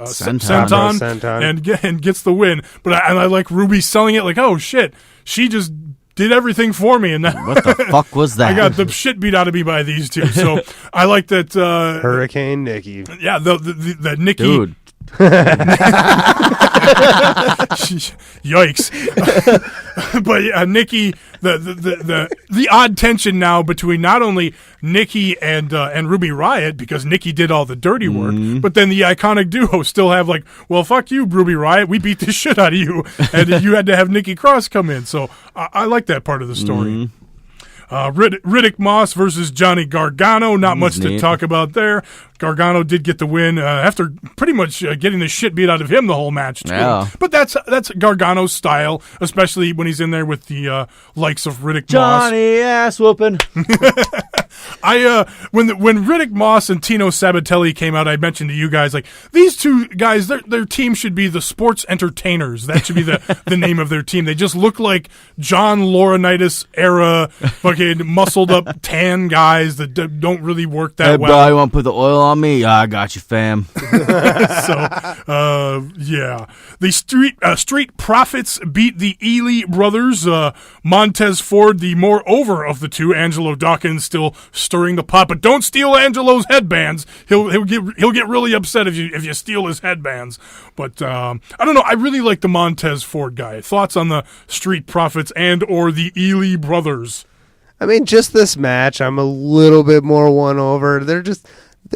senton, and gets the win. But I like Ruby selling it like, oh, shit, she just did everything for me. And what the fuck was that? I got the shit beat out of me by these two. So I like that. Hurricane Nikki. Yeah, the Nikki. Dude. Yikes. But yeah, Nikki, the odd tension now between not only Nikki and Ruby Riott, because Nikki did all the dirty work, but then the Iconic Duo still have like, well, fuck you, Ruby Riott, we beat the shit out of you, and you had to have Nikki Cross come in. So I like that part of the story. Riddick Moss versus Johnny Gargano. Not much to talk about there. Gargano did get the win after pretty much getting the shit beat out of him the whole match too. Yeah. But that's Gargano's style, especially when he's in there with the likes of Riddick Moss. Johnny ass whooping. When Riddick Moss and Tino Sabatelli came out, I mentioned to you guys, like, these two guys, their team should be the Sports Entertainers. That should be the name of their team. They just look like John Laurinaitis era fucking muscled up tan guys that don't really work that well. Hey, bro, you want to put the oil on me? Yeah, I got you, fam. Yeah. The Street Profits beat the Ely brothers. Montez Ford, the more over of the two. Angelo Dawkins still stirring the pot, but don't steal Angelo's headbands. He'll get really upset if you steal his headbands. But I don't know. I really like the Montez Ford guy. Thoughts on the Street Profits and or the Ely brothers? I mean, just this match, I'm a little bit more won over.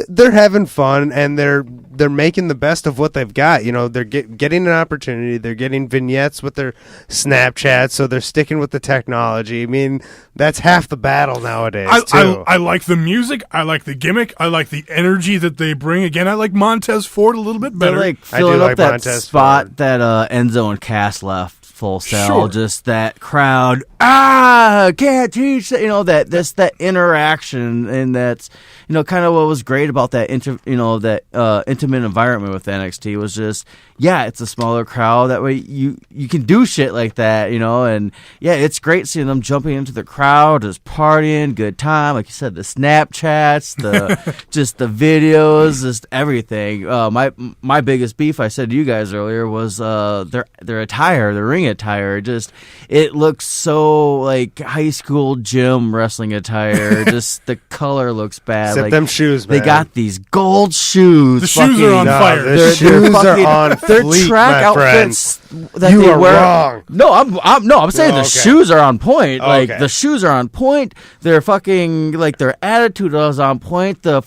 They're having fun, and they're making the best of what they've got. You know, they're getting an opportunity. They're getting vignettes with their Snapchat, so they're sticking with the technology. I mean, that's half the battle nowadays, too. I like the music. I like the gimmick. I like the energy that they bring. Again, I like Montez Ford a little bit better. They're like filling up that spot Ford. That Enzo and Cass left. Full Sail, sure. Just that crowd. Can't teach that. You know that interaction, and that's kind of what was great about that intimate environment with NXT was just it's a smaller crowd. That way you can do shit like that, and it's great seeing them jumping into the crowd, just partying, good time. Like you said, the Snapchats, just the videos, just everything. My biggest beef, I said to you guys earlier, was their attire, the ring attire. Just it looks so like high school gym wrestling attire. Just the color looks bad. Except like them shoes, man. They got these gold shoes. The shoes are on fire. The shoes are on their fleek, track my outfits friend. that you they are wear. Wrong. No, I'm saying the shoes are on point. Like okay. the shoes are on point. Their fucking their attitude is on point. Their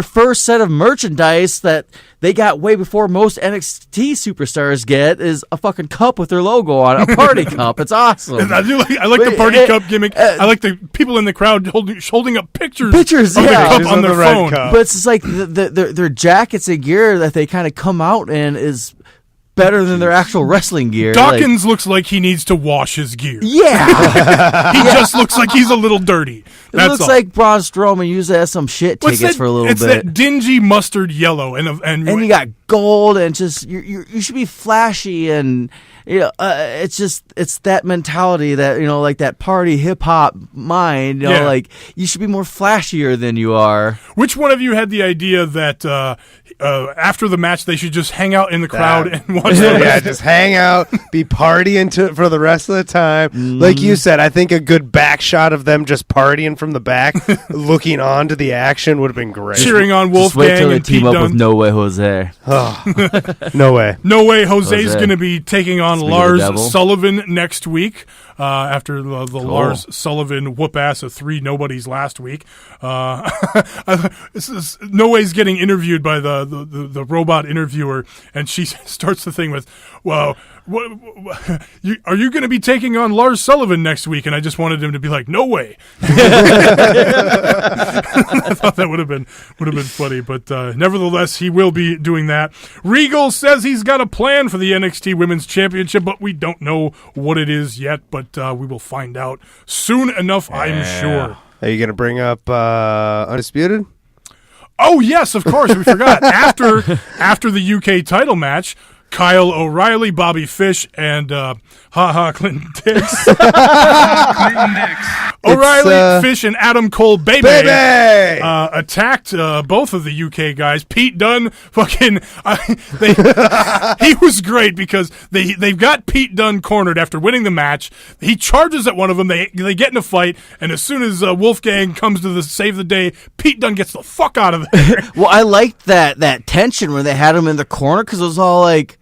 first set of merchandise that they got way before most NXT superstars get is a fucking cup with their logo on it, a party cup. It's awesome. I like the party cup gimmick. I like the people in the crowd holding up pictures of the cup on their phone. Cup. But it's just like their jackets and gear that they kind of come out in is better than their actual wrestling gear. Dawkins looks like he needs to wash his gear. Yeah. He just looks like he's a little dirty. It looks like Braun Strowman used as some shit tickets for a little bit. It's that dingy mustard yellow, and you got gold, and just you should be flashy, and it's that mentality that like that party hip hop mind. Like you should be more flashier than you are. Which one of you had the idea that after the match they should just hang out in the crowd and watch? Just hang out, be partying for the rest of the time. Like you said, I think a good back shot of them just partying from the back, looking on to the action would have been great. Cheering on Wolfgang. Just wait till they and team Pete up Dunne. with No Way Jose. No way. No way. Jose's going to be taking on Lars Sullivan next week after the Lars Sullivan whoop ass of 3 nobodies last week. No Way's getting interviewed by the robot interviewer, and she starts the thing with, "Well, are you going to be taking on Lars Sullivan next week?" And I just wanted him to be like, "No way." I thought that would have been funny, but nevertheless, he will be doing that. Regal says he's got a plan for the NXT Women's Championship, but we don't know what it is yet. But we will find out soon enough, I'm sure. Are you going to bring up Undisputed? Oh yes, of course. We forgot after the UK title match. Kyle O'Reilly, Bobby Fish, and Clinton Dix. O'Reilly, Fish, and Adam Cole Baby attacked both of the UK guys. Pete Dunne, he was great because they've got Pete Dunne cornered after winning the match. He charges at one of them. They get in a fight, and as soon as Wolfgang comes to save the day, Pete Dunne gets the fuck out of there. Well, I liked that tension where they had him in the corner because it was all like,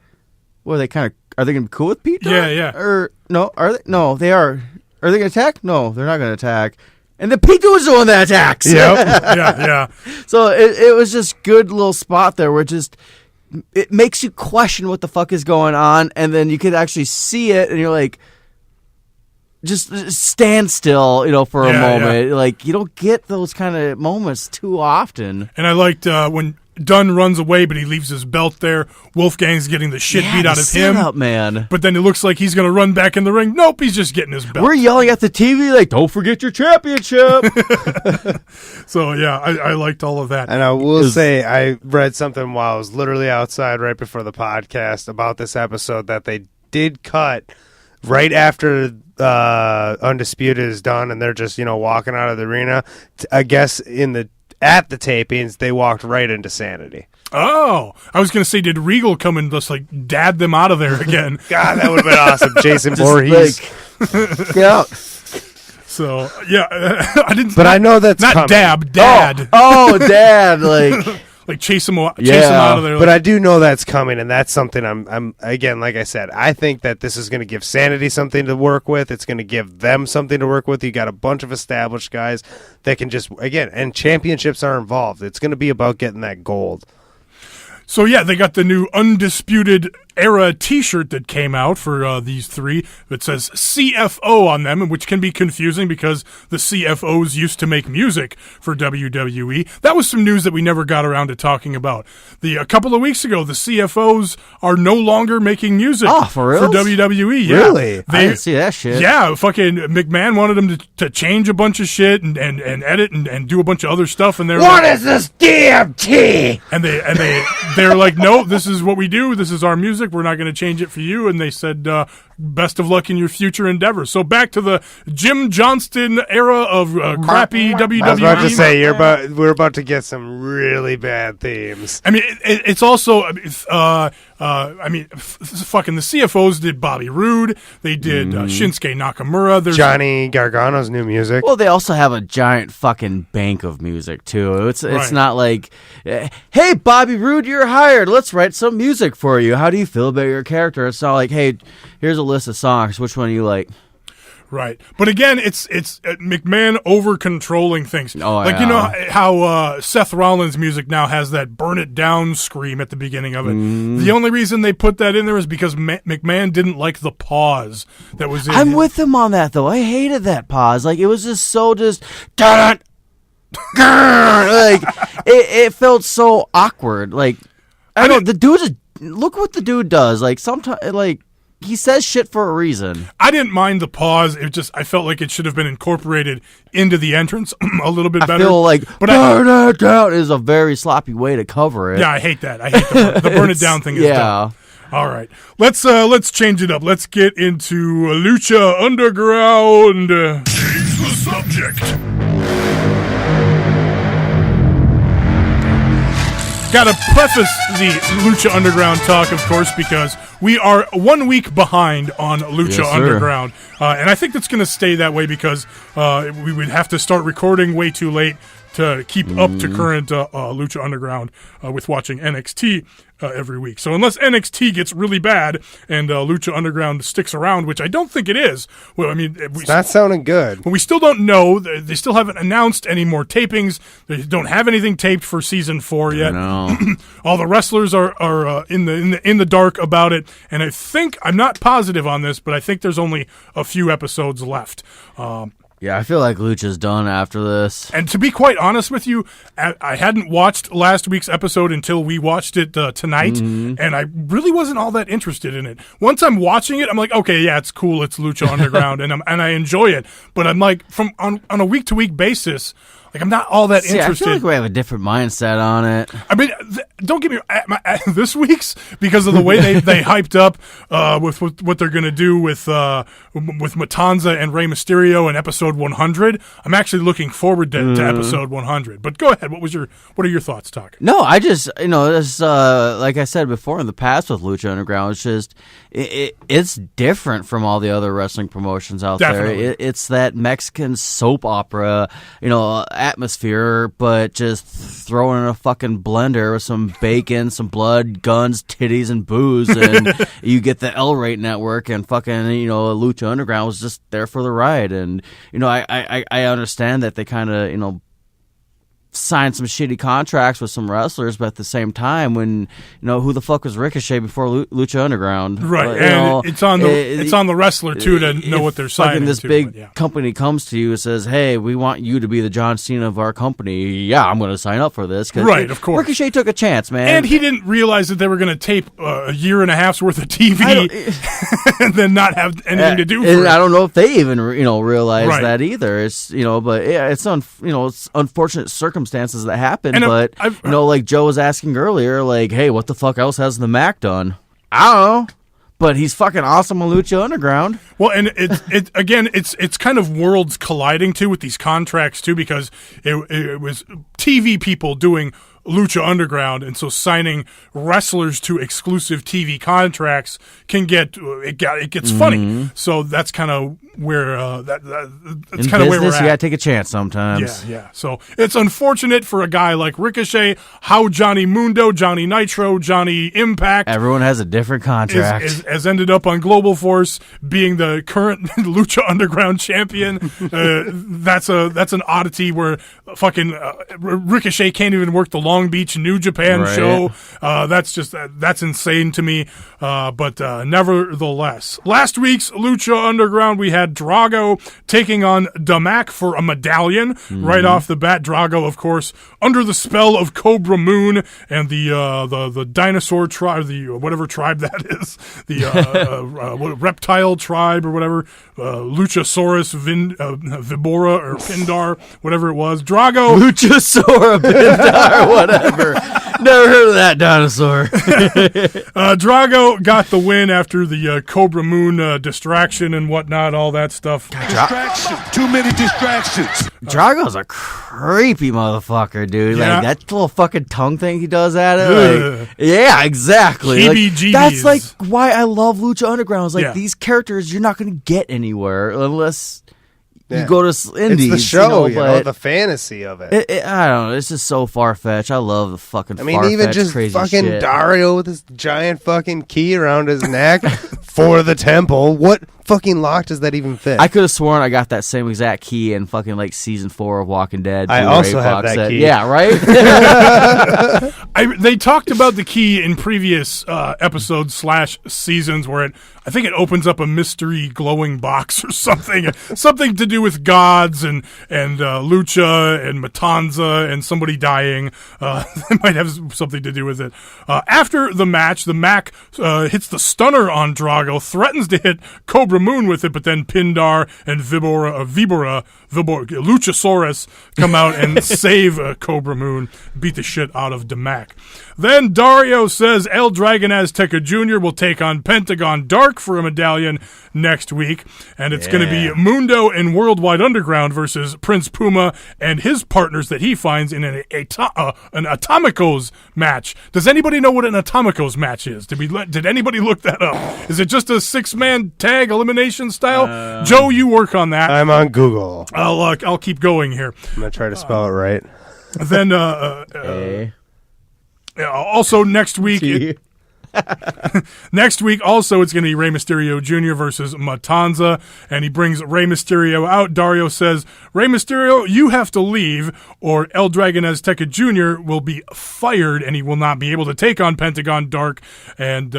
well, are they going to be cool with Pete Dunne? Yeah. Or no, are they? No, they are. Are they going to attack? No, they're not going to attack. And then Pete Dunne was the one that attacks. Yep. yeah. So it was just good little spot there where it makes you question what the fuck is going on, and then you could actually see it, and you're like, just stand still, for a moment. Yeah. Like, you don't get those kind of moments too often. And I liked when Dunn runs away, but he leaves his belt there. Wolfgang's getting the shit beat out of him. Up, man. But then it looks like he's going to run back in the ring. Nope, he's just getting his belt. We're yelling at the TV like, don't forget your championship. So, yeah, I liked all of that. And I will say, I read something while I was literally outside right before the podcast about this episode that they did cut right after Undisputed is done, and they're just walking out of the arena. I guess at the tapings they walked right into Sanity. Oh, I was going to say, did Regal come and just like dab them out of there again? God, that would have been awesome. Jason Voorhees. Yeah. So yeah, I didn't. But I know that's not coming. Dad. Oh, Dad, like. Like chase him out of there. But I do know that's coming, and that's something I'm again, like I said, I think that this is going to give Sanity something to work with. It's going to give them something to work with. You got a bunch of established guys that can just, again, and championships are involved. It's going to be about getting that gold. So yeah, they got the new Undisputed Era T-shirt that came out for these three. It says CFO on them, which can be confusing because the CFOs used to make music for WWE. That was some news that we never got around to talking about. A couple of weeks ago, the CFOs are no longer making music for WWE. Yeah. Really? I didn't see that shit. Yeah, fucking McMahon wanted them to change a bunch of shit and edit and do a bunch of other stuff. And they're What is this DMT? And they're like, no, this is what we do. This is our music. We're not going to change it for you. And they said, best of luck in your future endeavors. So back to the Jim Johnston era of crappy WWE. I was about to say, we're about to get some really bad themes. I mean, it's also, fucking the CFOs did Bobby Roode. They did Shinsuke Nakamura. There's Johnny Gargano's new music. Well, they also have a giant fucking bank of music, too. It's Right. not like, hey, Bobby Roode, you're hired. Let's write some music for you. How do you feel about your character? It's not like, hey, here's a list of songs. Which one do you like? Right. But again, it's McMahon over controlling things. Oh, like, yeah. you know how Seth Rollins' music now has that burn it down scream at the beginning of it. The only reason they put that in there is because McMahon didn't like the pause that was in I'm it. with him on that, though. I hated that pause. Like, it was just so like, it felt so awkward. Like, I don't know, the dude just, look what the dude does. Like, sometimes, like, he says shit for a reason. I didn't mind the pause. I felt like it should have been incorporated into the entrance a little bit better. I feel like burn it down is a very sloppy way to cover it. Yeah, I hate that. I hate the burn it down thing. Is dumb. All right, let's change it up. Let's get into Lucha Underground. Change the subject. Got to preface the Lucha Underground talk, of course, because we are 1 week behind on Lucha Underground. And I think that's going to stay that way because we would have to start recording way too late to keep up to current Lucha Underground with watching NXT every week. So unless NXT gets really bad and Lucha Underground sticks around, which I don't think it is, well, I mean, it's not sounding good. But we still don't know. They still haven't announced any more tapings. They don't have anything taped for season 4 yet. No. All the wrestlers are in the dark about it, and I think, I'm not positive on this, but I think there's only a few episodes left. Yeah, I feel like Lucha's done after this. And to be quite honest with you, I hadn't watched last week's episode until we watched it tonight, and I really wasn't all that interested in it. Once I'm watching it, I'm like, okay, yeah, it's cool, it's Lucha Underground, and I enjoy it. But I'm like, on a week-to-week basis, like, I'm not all that interested. I feel like we have a different mindset on it. I mean, don't get me this week's, because of the way they hyped up with what they're going to do with Matanza and Rey Mysterio in episode 100. I'm actually looking forward to episode 100. But go ahead. What are your thoughts, Doc? No, I just, it's, like I said before in the past with Lucha Underground, it's just, it's different from all the other wrestling promotions out Definitely. there. It's that Mexican soap opera, atmosphere, but just thrown in a fucking blender with some bacon, some blood, guns, titties, and booze, and you get the L-Rate network, and fucking, Lucha Underground was just there for the ride. And, I understand that they kind of, signed some shitty contracts with some wrestlers, but at the same time, when who the fuck was Ricochet before Lucha Underground, right? And it's on the wrestler too to know what they're signing. This big company comes to you and says, "Hey, we want you to be the John Cena of our company." Yeah, I'm going to sign up for this. Right, of course. Ricochet took a chance, man, and he didn't realize that they were going to tape a year and a half's worth of TV and then not have anything to do. And I don't know if they even realize that either. It's but it's it's unfortunate circumstances that happen, and but like Joe was asking earlier, like, hey, what the fuck else has the Mac done? I don't know, but he's fucking awesome on Lucha Underground. Well, and it's kind of worlds colliding too with these contracts too, because it was TV people doing Lucha Underground, and so signing wrestlers to exclusive TV contracts can get it gets funny. So that's kind of where that's kind of where we're at. You gotta take a chance sometimes. Yeah. So it's unfortunate for a guy like Ricochet, how Johnny Mundo, Johnny Nitro, Johnny Impact, everyone has a different contract, has ended up on Global Force being the current Lucha Underground champion. That's an oddity where fucking Ricochet can't even work the Long Beach New Japan show. That's insane to me. But nevertheless, last week's Lucha Underground, we had Drago taking on Damac for a medallion. Right off the bat, Drago, of course, under the spell of Cobra Moon and the dinosaur tribe, the whatever tribe that is, the reptile tribe or whatever, Luchasaurus, Vibora or Pindar, whatever it was. Drago, Luchasaurus, Pindar, whatever. Never heard of that dinosaur. Drago got the win after the Cobra Moon distraction and whatnot, all that stuff. Distraction. Too many distractions. Drago's a creepy motherfucker, dude. Yeah. Like that little fucking tongue thing he does at it. Like, yeah, exactly. Heebie-jeebies. That's like why I love Lucha Underground. It's like these characters you're not going to get anywhere unless you go to indies. It's the show, the fantasy of it. I don't know. It's just so far-fetched. I love the fucking even just crazy fucking shit. Dario with his giant fucking key around his neck for the temple. What fucking lock does that even fit? I could have sworn I got that same exact key in fucking like season 4 of Walking Dead. I also have that key. Yeah, right? They talked about the key in previous episodes / seasons where I think it opens up a mystery glowing box or something. Something to do with gods and Lucha and Matanza and somebody dying. It might have something to do with it. After the match, the Mac hits the stunner on Drago, threatens to hit Cobra Moon with it, but then Pindar and Vibora, Luchasaurus come out and save Cobra Moon, beat the shit out of Damac. Then Dario says El Dragon Azteca Jr. will take on Pentagon Dark for a medallion next week, and it's going to be Mundo and Worldwide Underground versus Prince Puma and his partners that he finds in an Atomicos match. Does anybody know what an Atomicos match is? Did anybody look that up? Is it just a 6-man tag elimination style? Joe, you work on that. I'm on Google. I'll keep going here. I'm gonna try to spell it right. Then also next week. Next week, also, it's going to be Rey Mysterio Jr. versus Matanza, and he brings Rey Mysterio out. Dario says, Rey Mysterio, you have to leave, or El Dragon Azteca Jr. will be fired, and he will not be able to take on Pentagon Dark, and he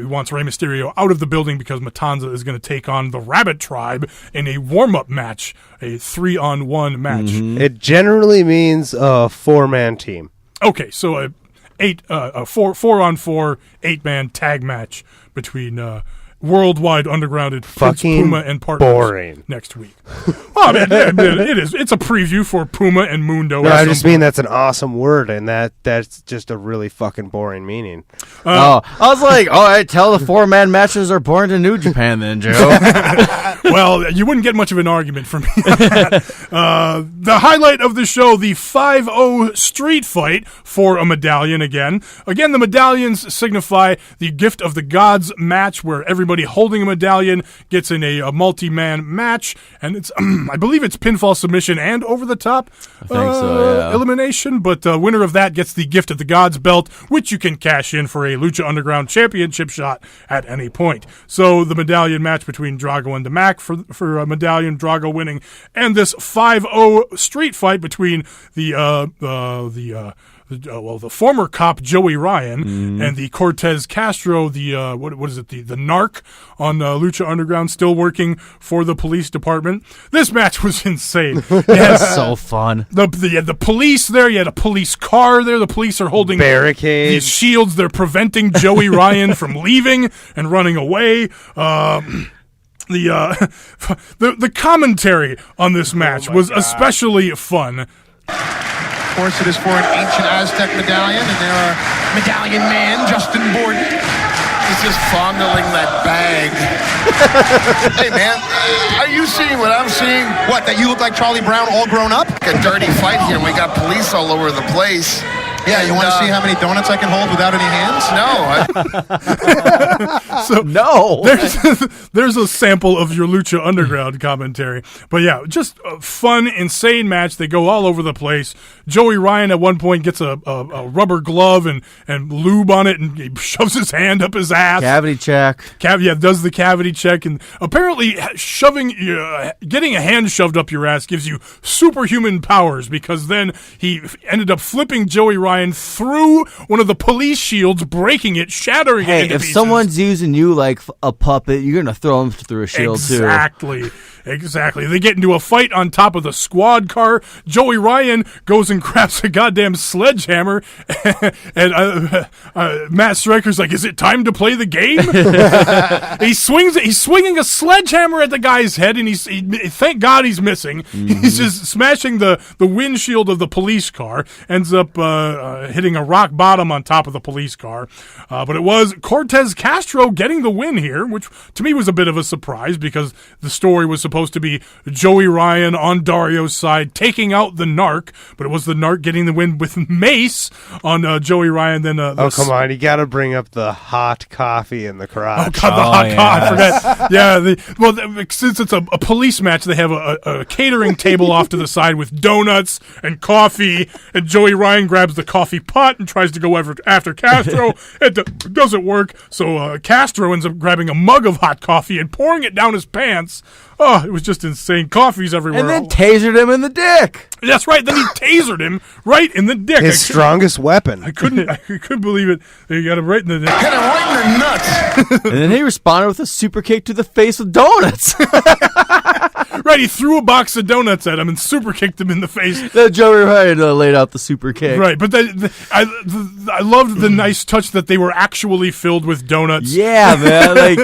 wants Rey Mysterio out of the building because Matanza is going to take on the Rabbit Tribe in a warm-up match, a 3-on-1 match. Mm-hmm. It generally means a 4-man team. Okay, so a 4-on-4 8-man tag match between Worldwide Underground and Prince Puma and partners boring. Next week. Oh, man, it is. It's a preview for Puma and Mundo. No, I just mean that's an awesome word, and that's just a really fucking boring meaning. I was like, all right, tell the 4-man matches are born to New Japan then, Joe. Well, you wouldn't get much of an argument from me on that. The highlight of the show, the 5-0 street fight for a medallion again. Again, the medallions signify the Gift of the Gods match where everybody holding a medallion gets in a multi-man match, and it's I believe it's pinfall submission and over the top elimination, but the winner of that gets the Gift of the Gods belt, which you can cash in for a Lucha Underground championship shot at any point. So the medallion match between Drago and the Mac for a medallion, Drago winning, and this 5-0 street fight between the former cop Joey Ryan and the Cortez Castro, the what is it, the narc on Lucha Underground, still working for the police department. This match was insane. It's so fun. The police there. You had a police car there. The police are holding barricades, these shields. They're preventing Joey Ryan from leaving and running away. The commentary on this match was especially fun. Of course, it is for an ancient Aztec medallion, and there are medallion man Justin Borden. He's just fondling that bag. Hey, man, are you seeing what I'm seeing? What, that you look like Charlie Brown all grown up? A dirty fight here, and we got police all over the place. Yeah, you want to see how many donuts I can hold without any hands? No. No. There's a sample of your Lucha Underground commentary. But yeah, just a fun, insane match. They go all over the place. Joey Ryan at one point gets a rubber glove and lube on it, and he shoves his hand up his ass. Cavity check. Does the cavity check. And apparently getting a hand shoved up your ass gives you superhuman powers, because then he ended up flipping Joey Ryan through one of the police shields, breaking it, shattering it into if pieces. Someone's using you like a puppet, you're going to throw them through a shield too. Exactly. They get into a fight on top of the squad car. Joey Ryan goes and grabs a goddamn sledgehammer, and Matt Stryker's like, "Is it time to play the game?" He's swinging a sledgehammer at the guy's head, and thank God he's missing. He's just smashing the windshield of the police car. Ends up hitting a rock bottom on top of the police car. But it was Cortez Castro getting the win here, which to me was a bit of a surprise, because the story was supposed to be Joey Ryan on Dario's side taking out the narc, but it was the narc getting the win with mace on Joey Ryan. Then come on, you got to bring up the hot coffee in the crotch. Oh God, the hot coffee! I forgot. Yeah, since it's a police match, they have a catering table off to the side with donuts and coffee, and Joey Ryan grabs the coffee pot and tries to go after Castro. It doesn't work, so Castro ends up grabbing a mug of hot coffee and pouring it down his pants. Oh, it was just insane. Coffee's everywhere. And then tasered him in the dick. That's right. Then he tasered him right in the dick. His strongest weapon. I couldn't believe it. They got him right in the dick. Hit him right in the nuts. And then he responded with a super kick to the face with donuts. Right, he threw a box of donuts at him and super kicked him in the face. Then Joey Ryan laid out the super kick. Right, but I loved the nice touch that they were actually filled with donuts. Yeah, man, like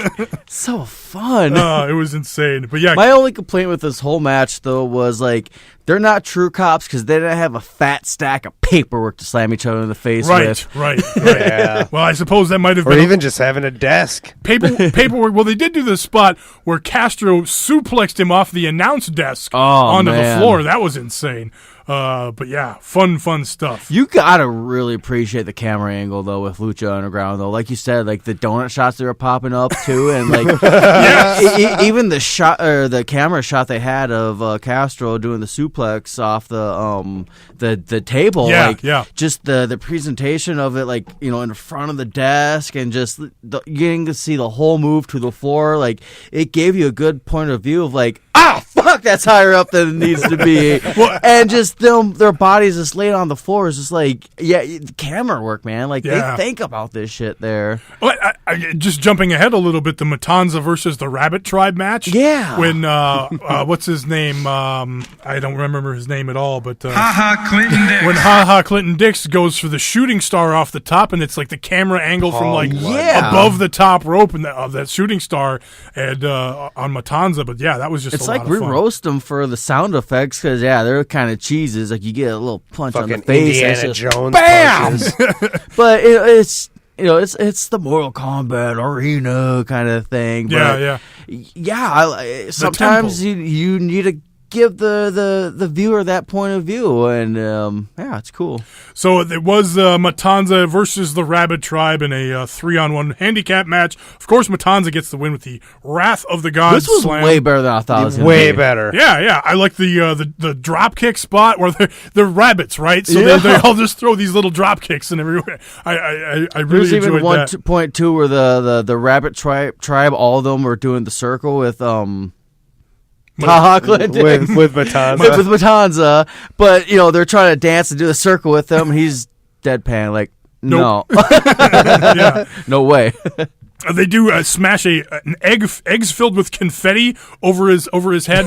so fun. It was insane. But yeah, my only complaint with this whole match though was like, they're not true cops because they didn't have a fat stack of paperwork to slam each other in the face with. Right. Yeah. Well, I suppose that might have been... Or even just having a desk. Paperwork. Well, they did do the spot where Castro suplexed him off the announce desk onto the floor. That was insane. But yeah, fun stuff. You gotta really appreciate the camera angle though with Lucha Underground though. Like you said, like the donut shots they were popping up too, and like even the shot or the camera shot they had of Castro doing the suplex off the table. Just the presentation of it, like, you know, in front of the desk, and just getting to see the whole move to the floor. Like, it gave you a good point of view of like, fuck, that's higher up than it needs to be. And just their bodies just laid on the floor is just like, camera work, man. Like, they think about this shit there. Well, just jumping ahead a little bit, the Matanza versus the Rabbit Tribe match. Yeah. When, what's his name? I don't remember his name at all, but... Clinton Dix. When Clinton Dix goes for the shooting star off the top, and it's like the camera angle from like above the top rope and that shooting star and on Matanza. But yeah, that was just it's like we roast them for the sound effects because they're kind of cheeses. Like you get a little punch on the face, Indiana Jones bam. But it's it's the Mortal Kombat arena kind of thing. But sometimes you need to give the viewer that point of view, and yeah, it's cool. So it was Matanza versus the Rabbit Tribe in a 3-on-1 handicap match. Of course, Matanza gets the win with the Wrath of the Gods This was slam. way better than I thought it was going to Way be. better. Yeah. I like the drop kick spot where they're rabbits, right? So they all just throw these little drop kicks and everywhere. I really There's enjoyed even one that. point too where the Rabbit tribe, all of them were doing the circle with Clint with Matanza. with Matanza, but they're trying to dance and do the circle with him. And he's deadpan, like no, no way. They do smash an eggs filled with confetti over his head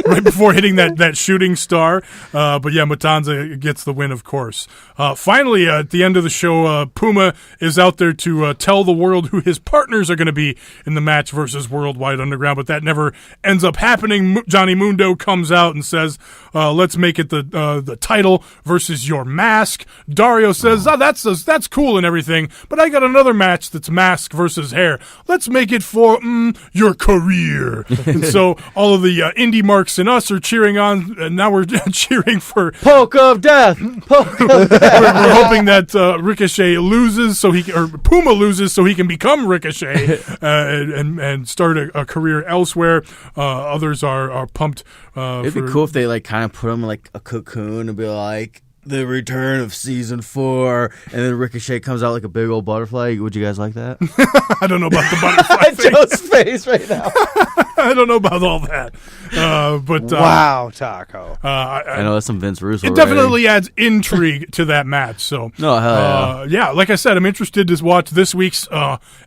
right before hitting that shooting star. But yeah, Matanza gets the win, of course. Finally, at the end of the show, Puma is out there to tell the world who his partners are going to be in the match versus Worldwide Underground, but that never ends up happening. Johnny Mundo comes out and says, let's make it the title versus your mask. Dario says, that's cool and everything, but I got another match that's mask versus hair. Let's make it for your career. And so all of the indie marks and us are cheering on, and now we're cheering for Poke of Death. Poke of Death. We're hoping that Ricochet loses or Puma loses so he can become Ricochet and start a career elsewhere. Others are pumped. It'd be cool if they kind of put him in like a cocoon and be like, the return of season 4, and then Ricochet comes out like a big old butterfly. Would you guys like that? I don't know about the butterfly thing. Joe's face right now. I don't know about all that. But wow, Taco. I know that's some Vince Russo. It definitely adds intrigue to that match. So no, hell yeah, like I said, I'm interested to watch this week's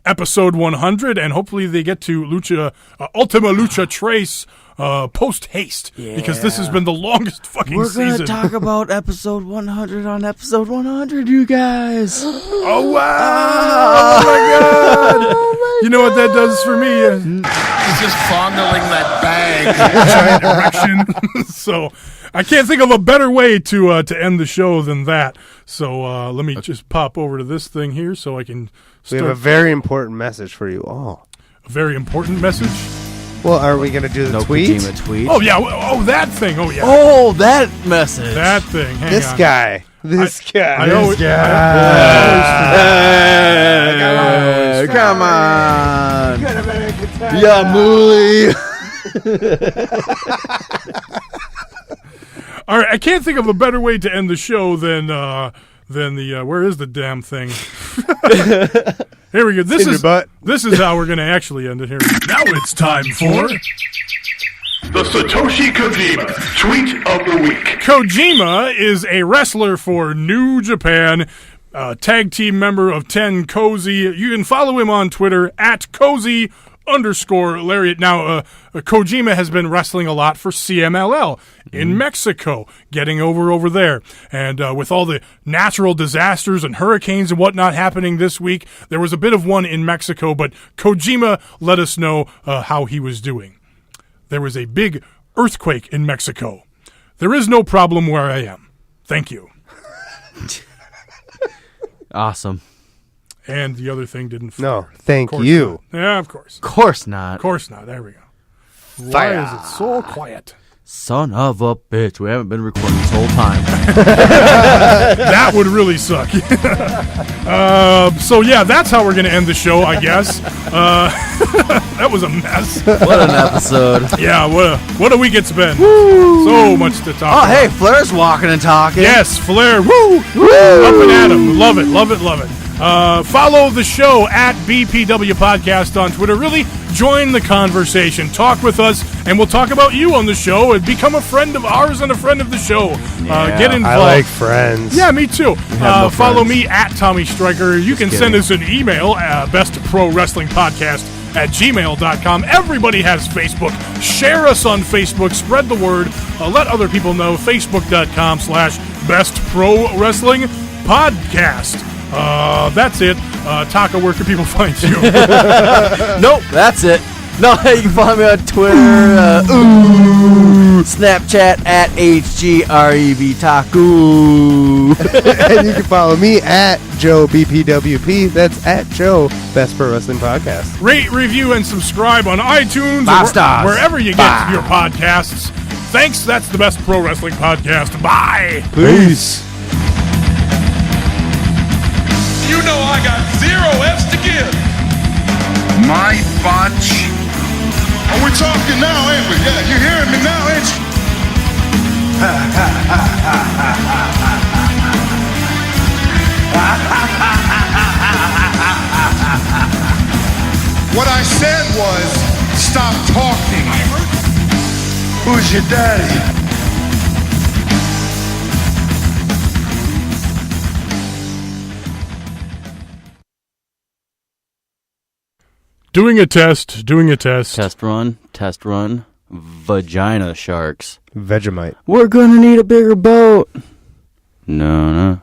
episode 100, and hopefully they get to Ultima Lucha Trace post haste, because this has been the longest fucking season. We're gonna talk about episode 100 on episode 100, you guys. Oh wow! Oh my god! You know what that does for me? He's just fondling that bag. Giant erection. So I can't think of a better way to end the show than that. So let me just pop over to this thing here so I can start. We have a very important message for you all. A very important message? Well, are we going to do the tweet? tweet? Oh, yeah. Oh, that thing. Oh, yeah. Oh, that message. That thing. Hang This on. guy. This guy. Come on. Yeah, Mooly. All right. I can't think of a better way to end the show than the where is the damn thing? Here we go. This is how we're going to actually end it here. Now it's time for the Satoshi Kojima Tweet of the Week. Kojima is a wrestler for New Japan, tag team member of 10 Cozy. You can follow him on Twitter at Cozy_Lariat. Now, Kojima has been wrestling a lot for CMLL in Mexico, getting over there. And with all the natural disasters and hurricanes and whatnot happening this week, there was a bit of one in Mexico, but Kojima let us know how he was doing. There was a big earthquake in Mexico. There is no problem where I am. Thank you. Awesome. And the other thing didn't. No, thank you. Not. Yeah, of course. Of course not. Of course not. There we go. Why is it so quiet? Son of a bitch. We haven't been recording this whole time. That would really suck. So, yeah, that's how we're going to end the show, I guess. That was a mess. What an episode. Yeah, what a week it's been. So much to talk about. Hey, Flair's walking and talking. Yes, Flair. Woo! Up and at him. Love it, love it, love it. Follow the show at BPW Podcast on Twitter. Really join the conversation. Talk with us, and we'll talk about you on the show and become a friend of ours and a friend of the show. Get involved. I like friends. Yeah, me too. no Follow friends. me at Tommy Stryker. You can send us an email, bestprowrestlingpodcast@gmail.com. Everybody has Facebook. Share us on Facebook. Spread the word. Let other people know. Facebook.com/bestprowrestlingpodcast. That's it. Taco, where can people find you? Nope, that's it. No, you can find me on Twitter, Snapchat at HGREVTaku. And you can follow me at Joe BPWP. That's at Joe Best Pro Wrestling Podcast. Rate, review, and subscribe on iTunes 5 or stars. wherever you get your podcasts. Thanks. That's the Best Pro Wrestling Podcast. Bye. Peace. You know I got 0 F's to give. My botch. Oh, we're talking now, ain't we? Yeah, you're hearing me now, ain't you? What I said was, stop talking. Who's your daddy? Doing a test. Test run. Vagina sharks. Vegemite. We're gonna need a bigger boat. No.